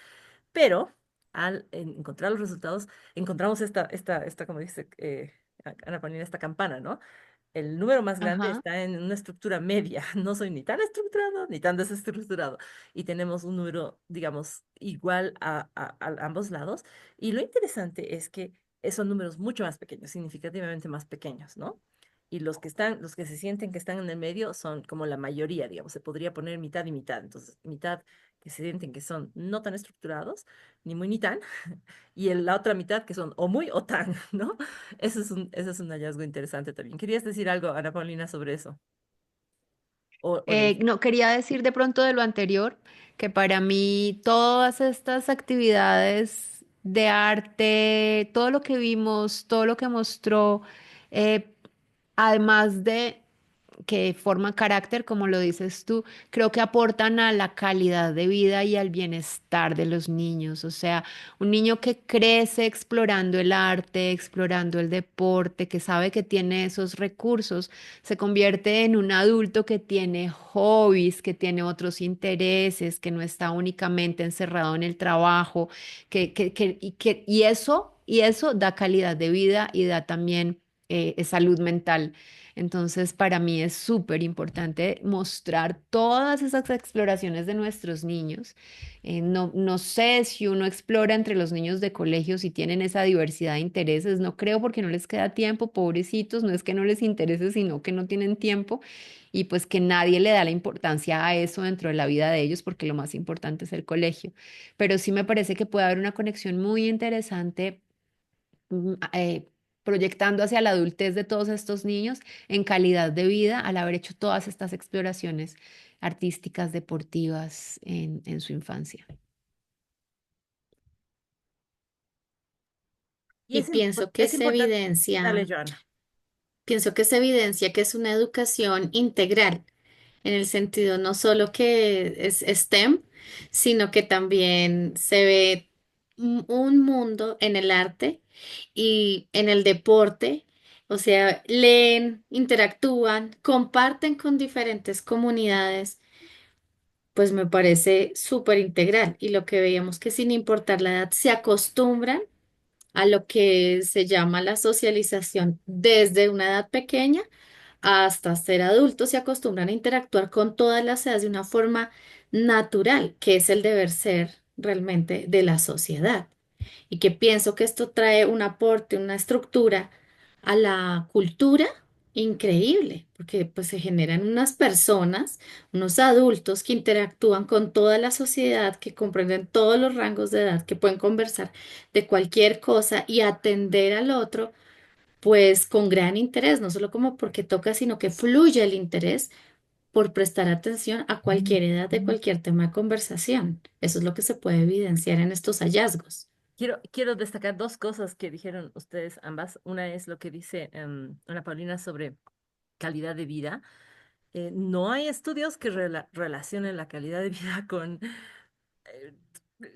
pero al encontrar los resultados, encontramos como dice Ana Paulina, esta campana, ¿no? El número más grande Ajá. está en una estructura media. No soy ni tan estructurado ni tan desestructurado. Y tenemos un número, digamos, igual a ambos lados. Y lo interesante es que son números mucho más pequeños, significativamente más pequeños, ¿no? Y los que se sienten que están en el medio son como la mayoría, digamos, se podría poner mitad y mitad. Entonces, mitad que se sienten que son no tan estructurados, ni muy ni tan, y la otra mitad que son o muy o tan, ¿no? Ese es un hallazgo interesante también. ¿Querías decir algo, Ana Paulina, sobre eso? O de No, quería decir de pronto de lo anterior, que para mí todas estas actividades de arte, todo lo que vimos, todo lo que mostró, eh, además de que forman carácter, como lo dices tú, creo que aportan a la calidad de vida y al bienestar de los niños. O sea, un niño que crece explorando el arte, explorando el deporte, que sabe que tiene esos recursos, se convierte en un adulto que tiene hobbies, que tiene otros intereses, que no está únicamente encerrado en el trabajo, y eso da calidad de vida y da también salud mental. Entonces, para mí es súper importante mostrar todas esas exploraciones de nuestros niños. No sé si uno explora entre los niños de colegio si tienen esa diversidad de intereses. No creo porque no les queda tiempo, pobrecitos. No es que no les interese, sino que no tienen tiempo y pues que nadie le da la importancia a eso dentro de la vida de ellos porque lo más importante es el colegio. Pero sí me parece que puede haber una conexión muy interesante proyectando hacia la adultez de todos estos niños en calidad de vida al haber hecho todas estas exploraciones artísticas, deportivas en su infancia. Y Y pienso que es se importante, evidencia. dale, Joana. Pienso que se evidencia que es una educación integral, en el sentido no solo que es STEM, sino que también se ve un mundo en el arte y en el deporte. O sea, leen, interactúan, comparten con diferentes comunidades, pues me parece súper integral. Y lo que veíamos que sin importar la edad se acostumbran a lo que se llama la socialización desde una edad pequeña hasta ser adultos, se acostumbran a interactuar con todas las edades de una forma natural, que es el deber ser realmente de la sociedad. Y que pienso que esto trae un aporte, una estructura a la cultura increíble, porque pues se generan unas personas, unos adultos que interactúan con toda la sociedad, que comprenden todos los rangos de edad, que pueden conversar de cualquier cosa y atender al otro pues con gran interés, no solo como porque toca, sino que fluye el interés por prestar atención a cualquier edad de cualquier tema de conversación. Eso es lo que se puede evidenciar en estos hallazgos. Quiero destacar dos cosas que dijeron ustedes ambas. Una es lo que dice Ana Paulina sobre calidad de vida. No hay estudios que relacionen la calidad de vida con eh,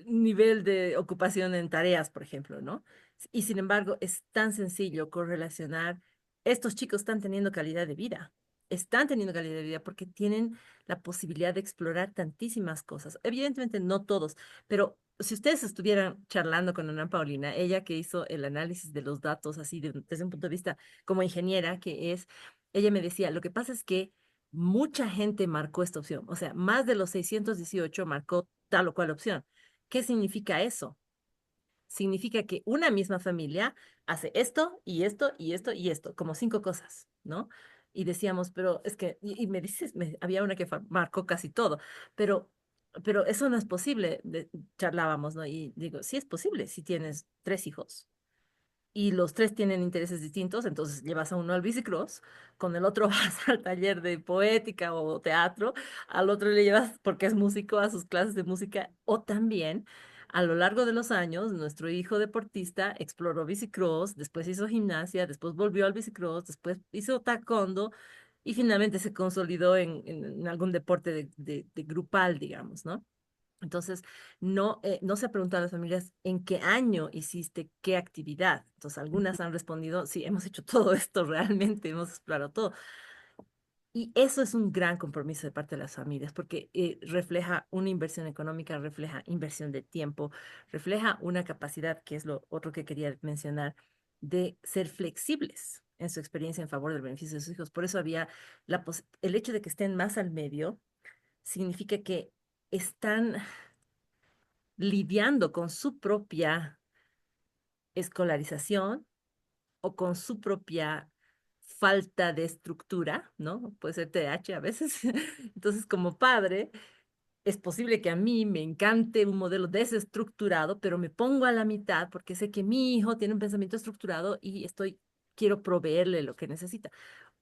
nivel de ocupación en tareas, por ejemplo, ¿no? Y sin embargo, es tan sencillo correlacionar, estos chicos están teniendo calidad de vida, están teniendo calidad de vida porque tienen la posibilidad de explorar tantísimas cosas. Evidentemente no todos, pero si ustedes estuvieran charlando con Ana Paulina, ella que hizo el análisis de los datos así desde un punto de vista como ingeniera, ella me decía, lo que pasa es que mucha gente marcó esta opción, o sea, más de los 618 marcó tal o cual opción. ¿Qué significa eso? Significa que una misma familia hace esto y esto y esto y esto, como cinco cosas, ¿no? Y decíamos, pero es que, y me dices, había una que marcó casi todo, pero pero eso no es posible, charlábamos, ¿no? Y digo, sí es posible si tienes 3 hijos y los 3 tienen intereses distintos, entonces llevas a uno al bicicross, con el otro vas al taller de poética o teatro, al otro le llevas, porque es músico, a sus clases de música, o también a lo largo de los años, nuestro hijo deportista exploró bicicross, después hizo gimnasia, después volvió al bicicross, después hizo taekwondo y finalmente se consolidó en algún deporte de grupal, digamos, ¿no? Entonces, no se preguntan a las familias en qué año hiciste qué actividad. Entonces, algunas han respondido, sí, hemos hecho todo esto realmente, hemos explorado todo. Y eso es un gran compromiso de parte de las familias, porque refleja una inversión económica, refleja inversión de tiempo, refleja una capacidad, que es lo otro que quería mencionar, de ser flexibles en su experiencia en favor del beneficio de sus hijos. Por eso había el hecho de que estén más al medio, significa que están lidiando con su propia escolarización o con su propia falta de estructura, ¿no? Puede ser TDAH a veces. Entonces, como padre, es posible que a mí me encante un modelo desestructurado, pero me pongo a la mitad porque sé que mi hijo tiene un pensamiento estructurado y quiero proveerle lo que necesita.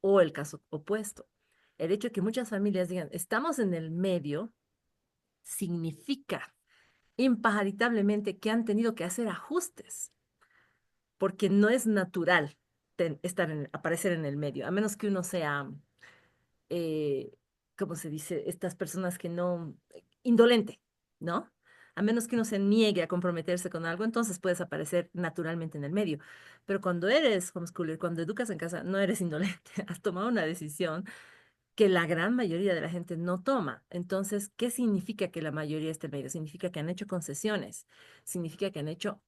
O el caso opuesto. El hecho de que muchas familias digan, estamos en el medio, significa impajaritablemente que han tenido que hacer ajustes, porque no es natural aparecer en el medio, a menos que uno sea, eh, ¿cómo se dice? Estas personas que no, indolente, ¿no? A menos que uno se niegue a comprometerse con algo, entonces puedes aparecer naturalmente en el medio. Pero cuando eres homeschooler, cuando educas en casa, no eres indolente, has tomado una decisión que la gran mayoría de la gente no toma. Entonces, ¿qué significa que la mayoría esté en medio? Significa que han hecho concesiones, significa que han hecho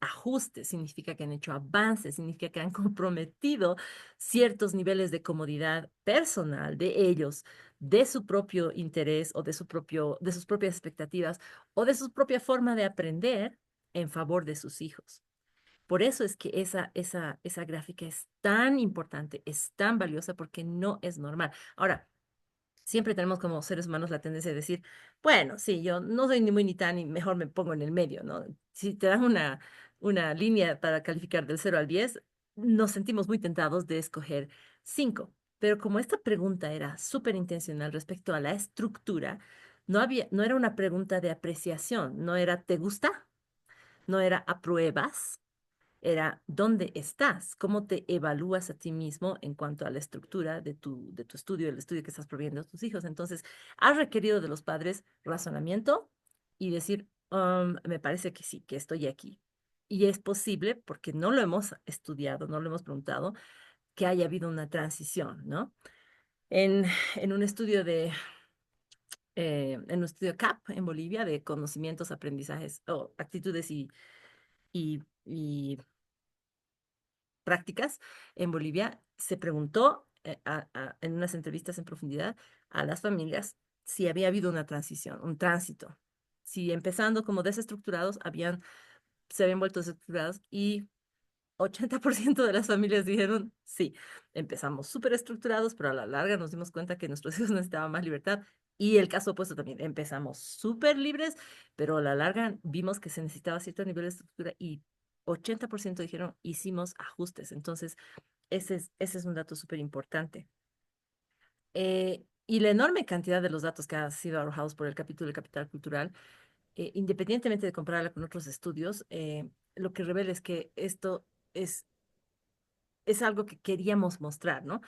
ajustes, significa que han hecho avances, significa que han comprometido ciertos niveles de comodidad personal de ellos, de su propio interés o de sus propias expectativas o de su propia forma de aprender en favor de sus hijos. Por eso es que esa gráfica es tan importante, es tan valiosa porque no es normal. Ahora, siempre tenemos como seres humanos la tendencia de decir, bueno, sí, yo no soy ni muy ni tan y mejor me pongo en el medio, ¿no? Si te dan una línea para calificar del 0 al 10, nos sentimos muy tentados de escoger 5. Pero como esta pregunta era súper intencional respecto a la estructura, no era una pregunta de apreciación, no era ¿te gusta? No era ¿apruebas? Era ¿dónde estás? ¿Cómo te evalúas a ti mismo en cuanto a la estructura de tu estudio, el estudio que estás proveyendo a tus hijos? Entonces, has requerido de los padres razonamiento y decir, me parece que sí, que estoy aquí. Y es posible, porque no lo hemos estudiado, no lo hemos preguntado, que haya habido una transición, ¿no? En, en un estudio en un estudio CAP en Bolivia de conocimientos, aprendizajes o actitudes y prácticas en Bolivia, se preguntó en unas entrevistas en profundidad a las familias si había habido una transición, un tránsito, si empezando como desestructurados se habían vuelto desestructurados y 80% de las familias dijeron sí, empezamos súper estructurados, pero a la larga nos dimos cuenta que nuestros hijos necesitaban más libertad. Y el caso opuesto también, empezamos súper libres, pero a la larga vimos que se necesitaba cierto nivel de estructura y 80% dijeron hicimos ajustes. Entonces, ese es un dato súper importante. Y la enorme cantidad de los datos que ha sido arrojados por el capítulo de Capital Cultural, independientemente de compararla con otros estudios, lo que revela es que esto es es algo que queríamos mostrar, ¿no?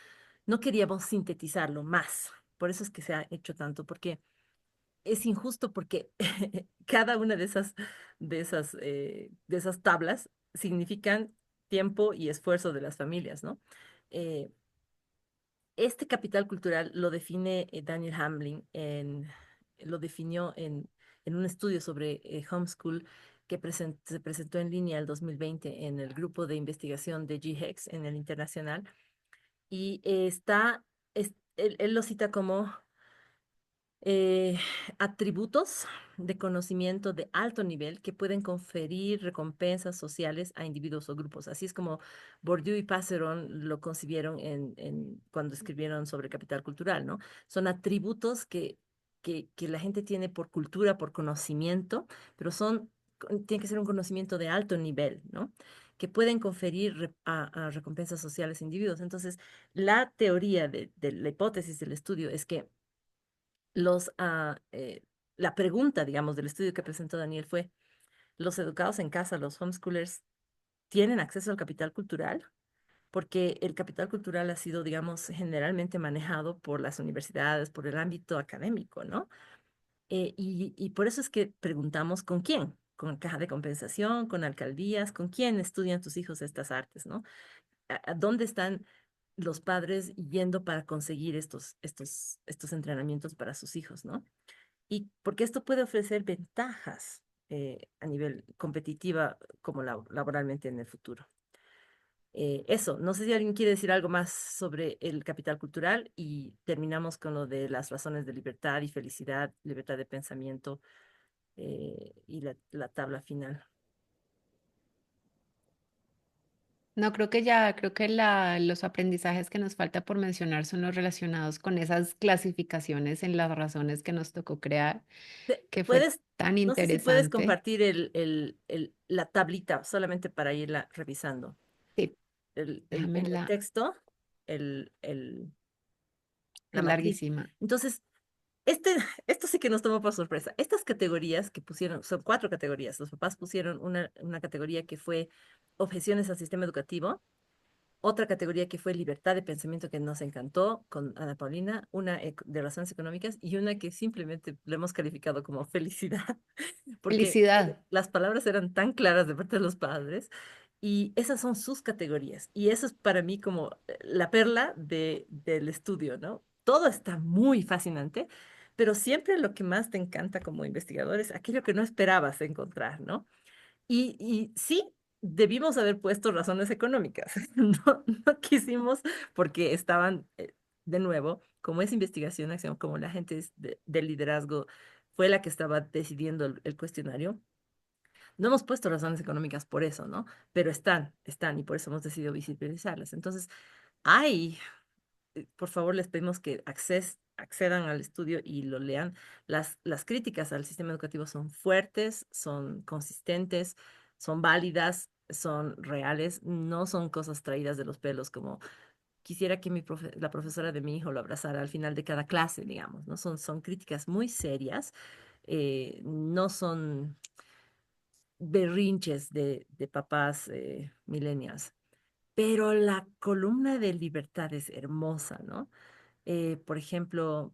No queríamos sintetizarlo más. Por eso es que se ha hecho tanto, porque es injusto porque cada una de esas tablas significan tiempo y esfuerzo de las familias, ¿no? Eh, este capital cultural lo define Daniel Hamlin, lo definió en un estudio sobre homeschool que se presentó en línea el 2020 en el grupo de investigación de GHEX en el internacional y él lo cita como eh, atributos de conocimiento de alto nivel que pueden conferir recompensas sociales a individuos o grupos. Así es como Bourdieu y Passeron lo concibieron cuando escribieron sobre capital cultural, ¿no? Son atributos que que la gente tiene por cultura, por conocimiento, pero tiene que ser un conocimiento de alto nivel, ¿no? Que pueden conferir a recompensas sociales a individuos. Entonces, la teoría de la hipótesis del estudio es que los, ah, eh, la pregunta, digamos, del estudio que presentó Daniel fue, ¿los educados en casa, los homeschoolers, tienen acceso al capital cultural? Porque el capital cultural ha sido, digamos, generalmente manejado por las universidades, por el ámbito académico, ¿no? Y por eso es que preguntamos con quién, con caja de compensación, con alcaldías, con quién estudian tus hijos estas artes, ¿no? ¿A dónde están los padres yendo para conseguir estos entrenamientos para sus hijos, ¿no? Y porque esto puede ofrecer ventajas a nivel competitiva como laboralmente en el futuro. Eso, no sé si alguien quiere decir algo más sobre el capital cultural y terminamos con lo de las razones de libertad y felicidad, libertad de pensamiento y la tabla final. No, creo que los aprendizajes que nos falta por mencionar son los relacionados con esas clasificaciones en las razones que nos tocó crear, que fue Puedes, tan no sé si puedes interesante. compartir la tablita solamente para irla revisando. Sí, En el déjamela, texto, el, el, la es matriz. larguísima. Entonces, este, esto sí que nos tomó por sorpresa. Estas categorías que pusieron, son cuatro categorías. Los papás pusieron una categoría que fue objeciones al sistema educativo, otra categoría que fue libertad de pensamiento que nos encantó con Ana Paulina, una de razones económicas y una que simplemente le hemos calificado como felicidad, porque Felicidad. las palabras eran tan claras de parte de los padres y esas son sus categorías. Y eso es para mí como la perla del estudio, ¿no? Todo está muy fascinante, pero siempre lo que más te encanta como investigador es aquello que no esperabas encontrar, ¿no? Y sí, debimos haber puesto razones económicas. No quisimos porque estaban, de nuevo, como es investigación, acción, como la gente del liderazgo fue la que estaba decidiendo el cuestionario. No hemos puesto razones económicas por eso, ¿no? Pero están, y por eso hemos decidido visibilizarlas. Entonces, hay por favor, les pedimos que accedan al estudio y lo lean. Las críticas al sistema educativo son fuertes, son consistentes, son válidas, son reales, no son cosas traídas de los pelos como quisiera que la profesora de mi hijo lo abrazara al final de cada clase, digamos, ¿no? Son críticas muy serias, no son berrinches de papás millennials. Pero la columna de libertad es hermosa, ¿no? Por ejemplo,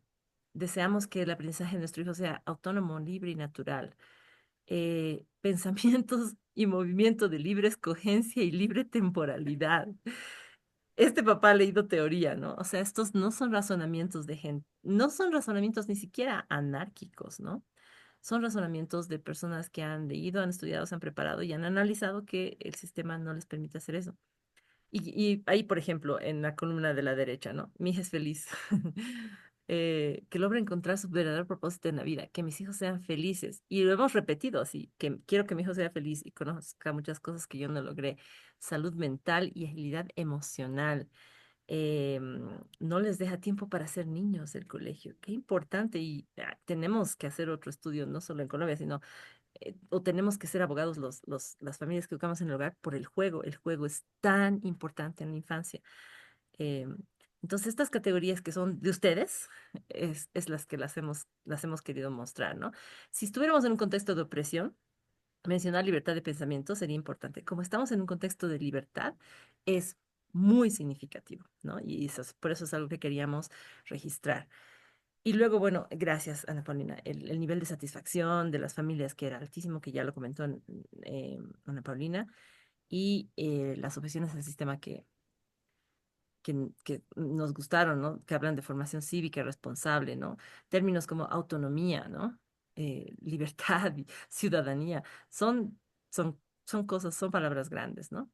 deseamos que el aprendizaje de nuestro hijo sea autónomo, libre y natural. Pensamientos y movimiento de libre escogencia y libre temporalidad. Este papá ha leído teoría, ¿no? O sea, estos no son razonamientos de gente, no son razonamientos ni siquiera anárquicos, ¿no? Son razonamientos de personas que han leído, han estudiado, se han preparado y han analizado que el sistema no les permite hacer eso. Y ahí, por ejemplo, en la columna de la derecha, ¿no? Mi hija es feliz. Que logre encontrar su verdadero propósito en la vida, que mis hijos sean felices. Y lo hemos repetido así, que quiero que mi hijo sea feliz y conozca muchas cosas que yo no logré. Salud mental y agilidad emocional. No les deja tiempo para ser niños el colegio. Qué importante. Y tenemos que hacer otro estudio, no solo en Colombia, sino o tenemos que ser abogados las familias que educamos en el hogar por el juego. El juego es tan importante en la infancia. Eh, entonces, estas categorías que son de ustedes es las que las hemos querido mostrar, ¿no? Si estuviéramos en un contexto de opresión, mencionar libertad de pensamiento sería importante. Como estamos en un contexto de libertad, es muy significativo, ¿no? Y por eso es algo que queríamos registrar. Y luego, bueno, gracias, Ana Paulina. El nivel de satisfacción de las familias, que era altísimo, que ya lo comentó Ana Paulina, y las objeciones al sistema que nos gustaron, ¿no? Que hablan de formación cívica responsable, ¿no? Términos como autonomía, ¿no? Libertad y ciudadanía, son cosas, son palabras grandes, ¿no?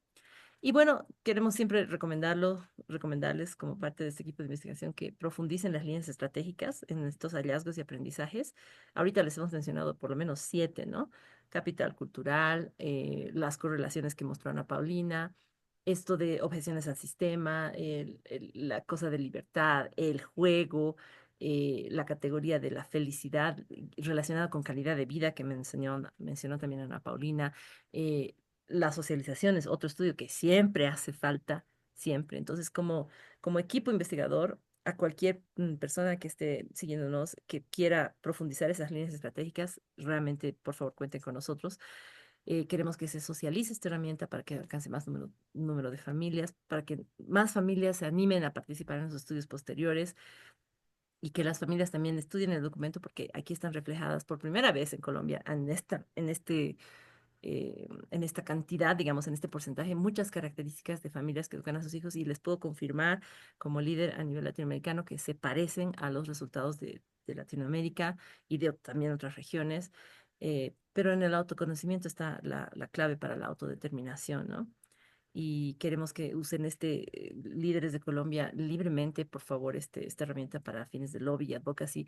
Y bueno, queremos siempre recomendarles como parte de este equipo de investigación que profundicen las líneas estratégicas en estos hallazgos y aprendizajes. Ahorita les hemos mencionado por lo menos 7, ¿no? Capital cultural, las correlaciones que mostró Ana Paulina, esto de objeciones al sistema, la cosa de libertad, el juego, la categoría de la felicidad relacionada con calidad de vida que mencionó también Ana Paulina, eh, la socialización es otro estudio que siempre hace falta, siempre. Entonces, como equipo investigador, a cualquier persona que esté siguiéndonos, que quiera profundizar esas líneas estratégicas, realmente, por favor, cuenten con nosotros. Queremos que se socialice esta herramienta para que alcance más número de familias, para que más familias se animen a participar en los estudios posteriores y que las familias también estudien el documento porque aquí están reflejadas por primera vez en Colombia en esta cantidad, digamos, en este porcentaje, muchas características de familias que educan a sus hijos y les puedo confirmar como líder a nivel latinoamericano que se parecen a los resultados de Latinoamérica y de también otras regiones, pero en el autoconocimiento está la clave para la autodeterminación, ¿no? Y queremos que usen líderes de Colombia libremente, por favor, esta herramienta para fines de lobby y advocacy,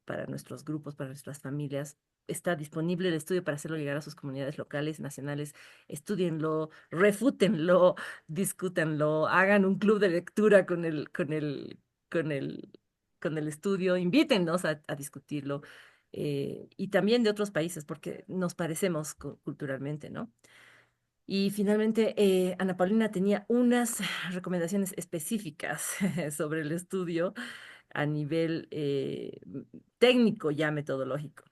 para nuestros grupos, para nuestras familias. Está disponible el estudio para hacerlo llegar a sus comunidades locales, nacionales. Estúdienlo, refútenlo, discútanlo, hagan un club de lectura con el, con el estudio, invítennos a discutirlo. Y también de otros países, porque nos parecemos culturalmente, ¿no? Y finalmente, Ana Paulina tenía unas recomendaciones específicas sobre el estudio a nivel técnico ya metodológico.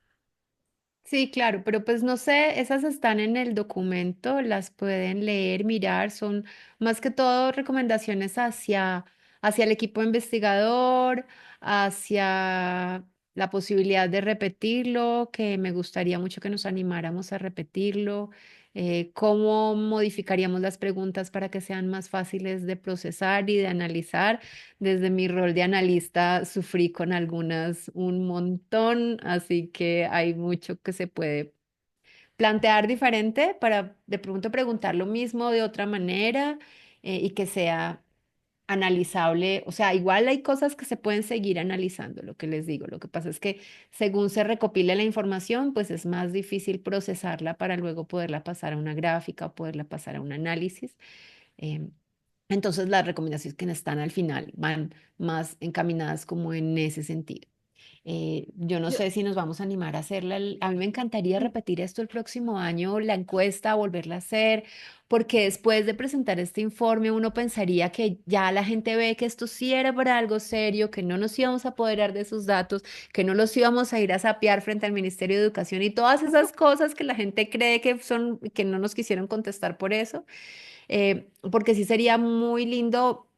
Sí, claro, pero pues no sé, esas están en el documento, las pueden leer, mirar, son más que todo recomendaciones hacia el equipo investigador, hacia la posibilidad de repetirlo, que me gustaría mucho que nos animáramos a repetirlo, cómo modificaríamos las preguntas para que sean más fáciles de procesar y de analizar. Desde mi rol de analista sufrí con algunas un montón, así que hay mucho que se puede plantear diferente para de pronto preguntar lo mismo de otra manera y que sea analizable. O sea, igual hay cosas que se pueden seguir analizando, lo que les digo. Lo que pasa es que según se recopile la información, pues es más difícil procesarla para luego poderla pasar a una gráfica o poderla pasar a un análisis. Em, entonces, las recomendaciones que están al final van más encaminadas como en ese sentido. Yo no Yo, sé si nos vamos a animar a hacerla. A mí me encantaría mm, repetir esto el próximo año, la encuesta, volverla a hacer, porque después de presentar este informe uno pensaría que ya la gente ve que esto sí era para algo serio, que no nos íbamos a apoderar de sus datos, que no los íbamos a ir a sapear frente al Ministerio de Educación y todas esas cosas que la gente cree que son, que no nos quisieron contestar por eso, porque sí sería muy lindo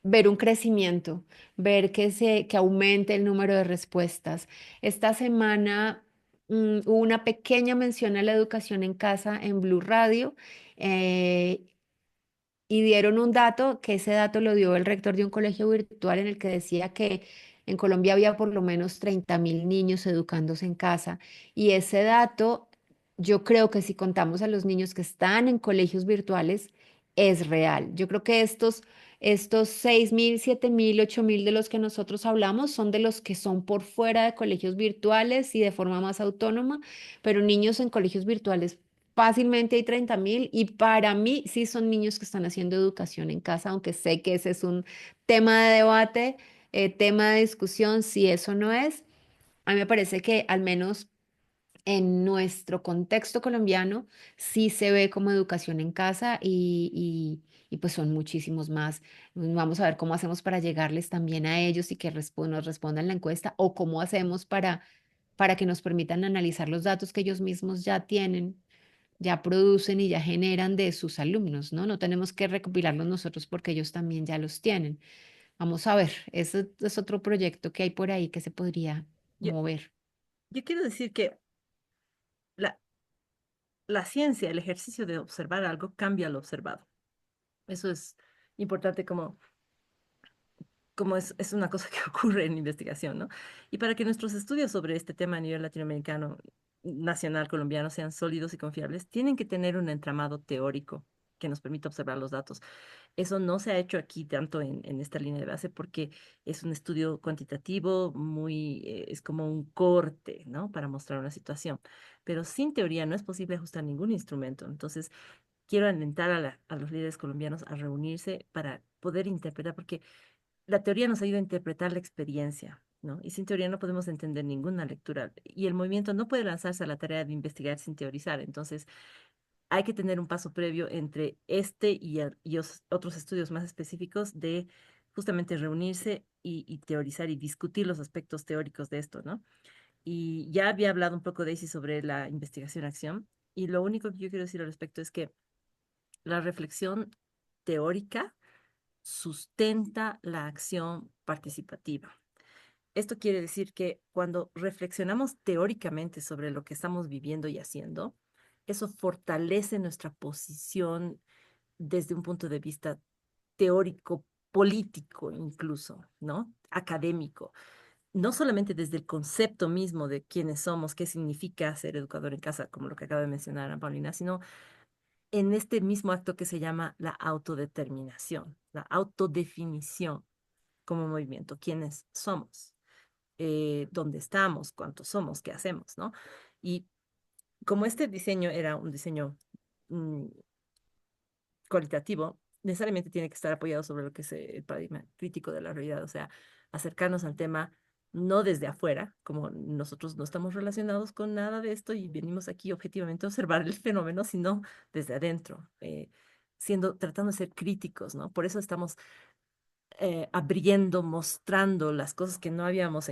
ver un crecimiento, ver que aumente el número de respuestas. Esta semana hubo una pequeña mención a la educación en casa en Blue Radio. eh, y dieron un dato, que ese dato lo dio el rector de un colegio virtual en el que decía que en Colombia había por lo menos 30.000 niños educándose en casa. Y ese dato, yo creo que si contamos a los niños que están en colegios virtuales, es real. Yo creo que estos 6.000, 7.000, 8.000 de los que nosotros hablamos son de los que son por fuera de colegios virtuales y de forma más autónoma, pero niños en colegios virtuales fácilmente hay 30.000 y para mí sí son niños que están haciendo educación en casa, aunque sé que ese es un tema de debate, tema de discusión, si eso no es. A mí me parece que al menos en nuestro contexto colombiano sí se ve como educación en casa y pues son muchísimos más. Vamos a ver cómo hacemos para llegarles también a ellos y que nos respondan la encuesta o cómo hacemos para que nos permitan analizar los datos que ellos mismos ya tienen, ya producen y ya generan de sus alumnos, ¿no? No tenemos que recopilarlos nosotros porque ellos también ya los tienen. Vamos a ver, ese es otro proyecto que hay por ahí que se podría yo, mover. yo quiero decir que la, la ciencia, el ejercicio de observar algo, cambia lo observado. Eso es importante como es una cosa que ocurre en investigación, ¿no? Y para que nuestros estudios sobre este tema a nivel latinoamericano, nacional, colombiano, sean sólidos y confiables, tienen que tener un entramado teórico que nos permita observar los datos. Eso no se ha hecho aquí tanto en esta línea de base porque es un estudio cuantitativo, es como un corte, ¿no? Para mostrar una situación. Pero sin teoría no es posible ajustar ningún instrumento. Entonces, quiero alentar a los líderes colombianos a reunirse para poder interpretar, porque la teoría nos ayuda a interpretar la experiencia ¿no? Y sin teoría no podemos entender ninguna lectura. Y el movimiento no puede lanzarse a la tarea de investigar sin teorizar. Entonces, hay que tener un paso previo entre este y otros estudios más específicos de justamente reunirse y teorizar y discutir los aspectos teóricos de esto, ¿no? Y ya había hablado un poco Daisy sobre la investigación-acción, y lo único que yo quiero decir al respecto es que la reflexión teórica sustenta la acción participativa. Esto quiere decir que cuando reflexionamos teóricamente sobre lo que estamos viviendo y haciendo, eso fortalece nuestra posición desde un punto de vista teórico, político incluso, ¿no? Académico. No solamente desde el concepto mismo de quiénes somos, qué significa ser educador en casa, como lo que acaba de mencionar Ana Paulina, sino en este mismo acto que se llama la autodeterminación, la autodefinición como movimiento, quiénes somos, dónde estamos, cuántos somos, qué hacemos, ¿no? Y como este diseño era un diseño mm, cualitativo, necesariamente tiene que estar apoyado sobre lo que es el paradigma crítico de la realidad, o sea, acercarnos al tema no desde afuera, como nosotros no estamos relacionados con nada de esto y venimos aquí objetivamente a observar el fenómeno, sino desde adentro, tratando de ser críticos, ¿no? Por eso estamos abriendo, mostrando las cosas que no habíamos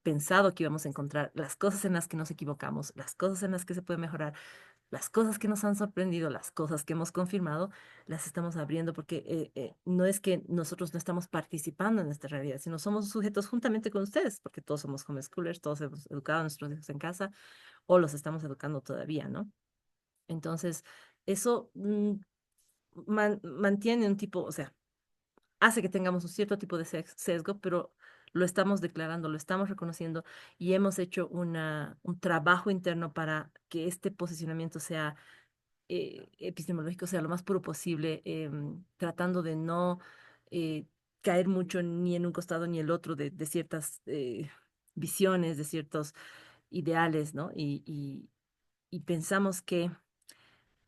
pensado que íbamos a encontrar, las cosas en las que nos equivocamos, las cosas en las que se puede mejorar, las cosas que nos han sorprendido, las cosas que hemos confirmado, las estamos abriendo porque no es que nosotros no estamos participando en esta realidad, sino somos sujetos juntamente con ustedes, porque todos somos homeschoolers, todos hemos educado a nuestros hijos en casa o los estamos educando todavía, ¿no? Entonces, eso mantiene un tipo, o sea, hace que tengamos un cierto tipo de sesgo, pero lo estamos declarando, lo estamos reconociendo y hemos hecho un trabajo interno para que este posicionamiento sea epistemológico, sea lo más puro posible, tratando de no eh, caer mucho ni en un costado ni el otro de ciertas visiones, de ciertos ideales, ¿no? Y pensamos que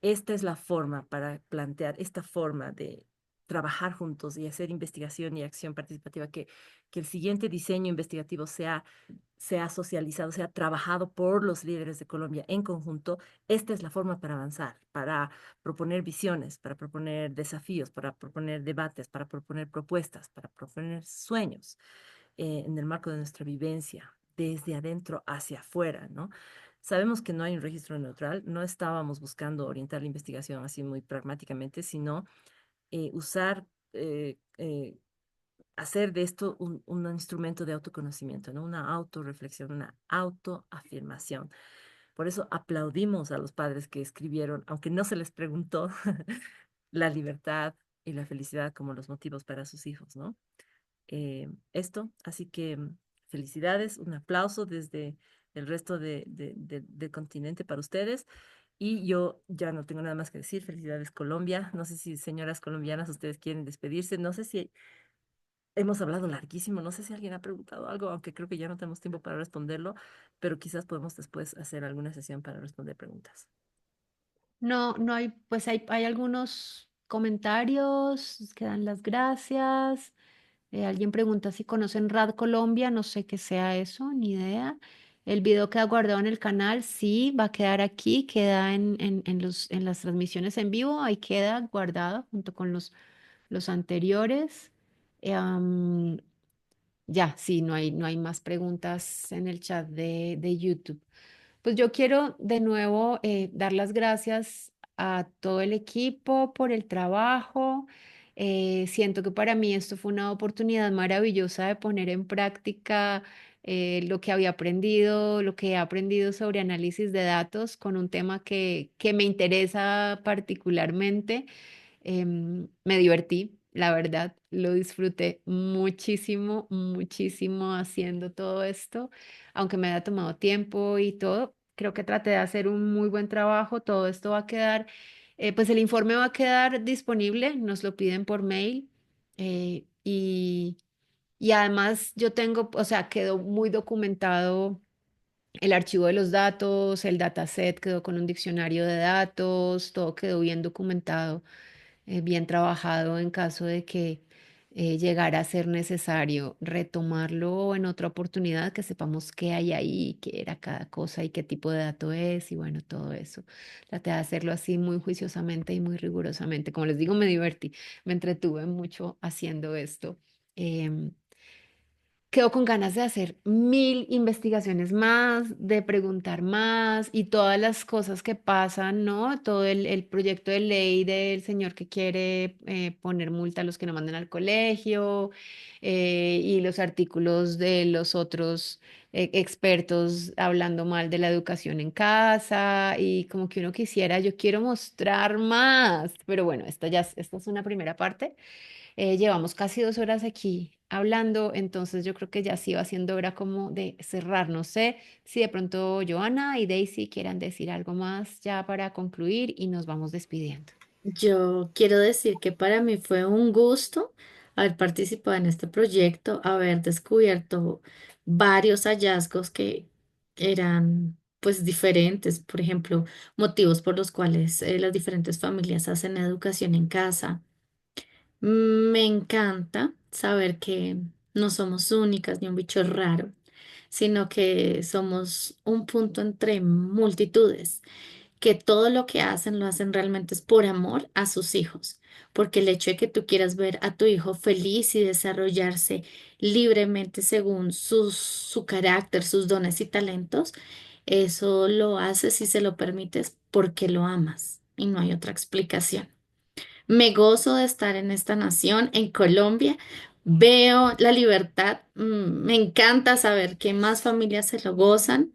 esta es la forma para plantear, esta forma de trabajar juntos y hacer investigación y acción participativa, que el siguiente diseño investigativo sea socializado, sea trabajado por los líderes de Colombia en conjunto. Esta es la forma para avanzar, para proponer visiones, para proponer desafíos, para proponer debates, para proponer propuestas, para proponer sueños en el marco de nuestra vivencia, desde adentro hacia afuera, ¿no? Sabemos que no hay un registro neutral, no estábamos buscando orientar la investigación así muy pragmáticamente, sino usar, hacer de esto un instrumento de autoconocimiento, ¿no? Una autorreflexión, una autoafirmación. Por eso aplaudimos a los padres que escribieron, aunque no se les preguntó, la libertad y la felicidad como los motivos para sus hijos, ¿no? Esto. Así que felicidades, un aplauso desde el resto del continente para ustedes. Y yo ya no tengo nada más que decir. Felicidades, Colombia. No sé si, señoras colombianas, ustedes quieren despedirse. No sé si hemos hablado larguísimo. No sé si alguien ha preguntado algo, aunque creo que ya no tenemos tiempo para responderlo, pero quizás podemos después hacer alguna sesión para responder preguntas. No, no hay, pues hay algunos comentarios que dan las gracias. Alguien pregunta si conocen Rad Colombia, no sé qué sea eso, ni idea. El video queda guardado en el canal, sí, va a quedar aquí, queda en las transmisiones en vivo, ahí queda guardado junto con los anteriores. Am, ya, sí, no hay más preguntas en el chat de YouTube. Pues yo quiero de nuevo dar las gracias a todo el equipo por el trabajo. Siento que para mí esto fue una oportunidad maravillosa de poner en práctica lo que había aprendido, lo que he aprendido sobre análisis de datos con un tema que me interesa particularmente. Me divertí, la verdad, lo disfruté muchísimo, muchísimo haciendo todo esto, aunque me haya tomado tiempo y todo. Creo que traté de hacer un muy buen trabajo. Todo esto va a quedar, pues el informe va a quedar disponible, nos lo piden por mail y además yo tengo, o sea, quedó muy documentado el archivo de los datos, el dataset quedó con un diccionario de datos, todo quedó bien documentado, bien trabajado en caso de que llegar a ser necesario retomarlo en otra oportunidad, que sepamos qué hay ahí, qué era cada cosa y qué tipo de dato es y bueno, todo eso. Traté de hacerlo así muy juiciosamente y muy rigurosamente. Como les digo, me divertí, me entretuve mucho haciendo esto. Em, Quedo con ganas de hacer 1000 investigaciones más, de preguntar más y todas las cosas que pasan, ¿no? Todo el proyecto de ley del señor que quiere poner multa a los que no manden al colegio, y los artículos de los otros expertos hablando mal de la educación en casa y como que uno quisiera, yo quiero mostrar más, pero bueno, esta es una primera parte. Llevamos casi 2 horas aquí hablando, entonces yo creo que ya sí va siendo hora como de cerrar. No sé si de pronto Joana y Daisy quieran decir algo más ya para concluir y nos vamos despidiendo. Yo quiero decir que para mí fue un gusto haber participado en este proyecto, haber descubierto varios hallazgos que eran pues diferentes, por ejemplo, motivos por los cuales las diferentes familias hacen educación en casa. Me encanta saber que no somos únicas ni un bicho raro, sino que somos un punto entre multitudes, que todo lo que hacen lo hacen realmente es por amor a sus hijos, porque el hecho de que tú quieras ver a tu hijo feliz y desarrollarse libremente según su carácter, sus dones y talentos, eso lo haces y se lo permites porque lo amas y no hay otra explicación. Me gozo de estar en esta nación, en Colombia. Veo la libertad. Me encanta saber que más familias se lo gozan.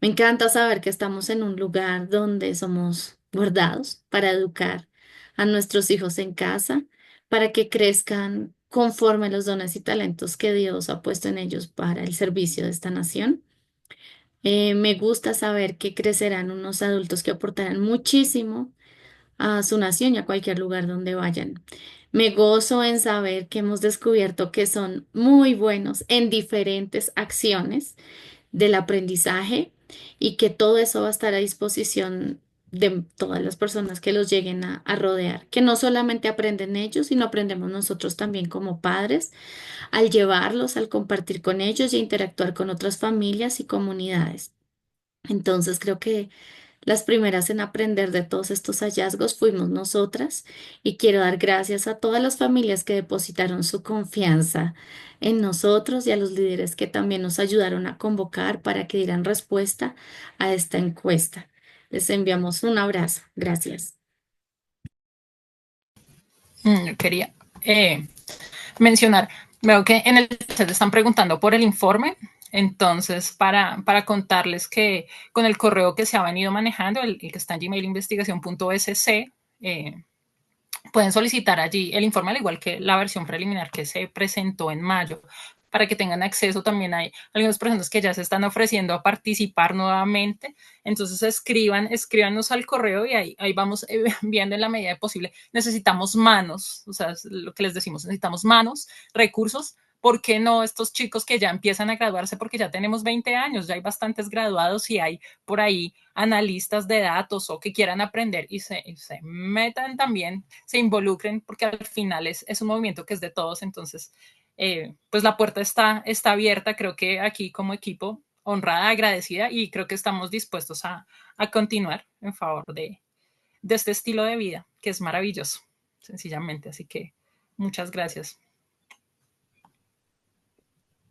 Me encanta saber que estamos en un lugar donde somos guardados para educar a nuestros hijos en casa, para que crezcan conforme los dones y talentos que Dios ha puesto en ellos para el servicio de esta nación. Me gusta saber que crecerán unos adultos que aportarán muchísimo a su nación y a cualquier lugar donde vayan. Me gozo en saber que hemos descubierto que son muy buenos en diferentes acciones del aprendizaje y que todo eso va a estar a disposición de todas las personas que los lleguen a rodear, que no solamente aprenden ellos, sino aprendemos nosotros también como padres al llevarlos, al compartir con ellos y a interactuar con otras familias y comunidades. Entonces creo que las primeras en aprender de todos estos hallazgos fuimos nosotras y quiero dar gracias a todas las familias que depositaron su confianza en nosotros y a los líderes que también nos ayudaron a convocar para que dieran respuesta a esta encuesta. Les enviamos un abrazo. Gracias. Yo quería mencionar, veo que en el chat están preguntando por el informe, entonces para contarles que con el correo que se ha venido manejando, el que está en Gmail investigación.sc, pueden solicitar allí el informe, al igual que la versión preliminar que se presentó en mayo, para que tengan acceso. También hay algunas personas que ya se están ofreciendo a participar nuevamente. Entonces escríbanos al correo y ahí vamos viendo en la medida de posible. Necesitamos manos, o sea, es lo que les decimos, necesitamos manos, recursos. ¿Por qué no estos chicos que ya empiezan a graduarse? Porque ya tenemos 20 años, ya hay bastantes graduados y hay por ahí analistas de datos o que quieran aprender y se metan también, se involucren, porque al final es un movimiento que es de todos. Entonces, pues la puerta está abierta. Creo que aquí como equipo, honrada, agradecida, y creo que estamos dispuestos a continuar en favor de este estilo de vida, que es maravilloso, sencillamente. Así que muchas gracias.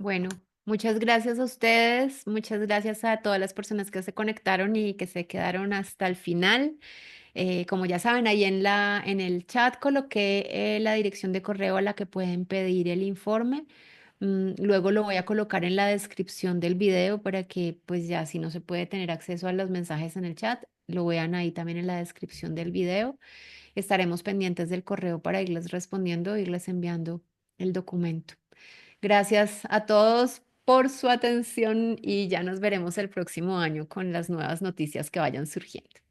Bueno, muchas gracias a ustedes, muchas gracias a todas las personas que se conectaron y que se quedaron hasta el final. Como ya saben, ahí en el chat coloqué la dirección de correo a la que pueden pedir el informe. Luego lo voy a colocar en la descripción del video para que, pues ya, si no se puede tener acceso a los mensajes en el chat, lo vean ahí también en la descripción del video. Estaremos pendientes del correo para irles respondiendo, irles enviando el documento. Gracias a todos por su atención y ya nos veremos el próximo año con las nuevas noticias que vayan surgiendo.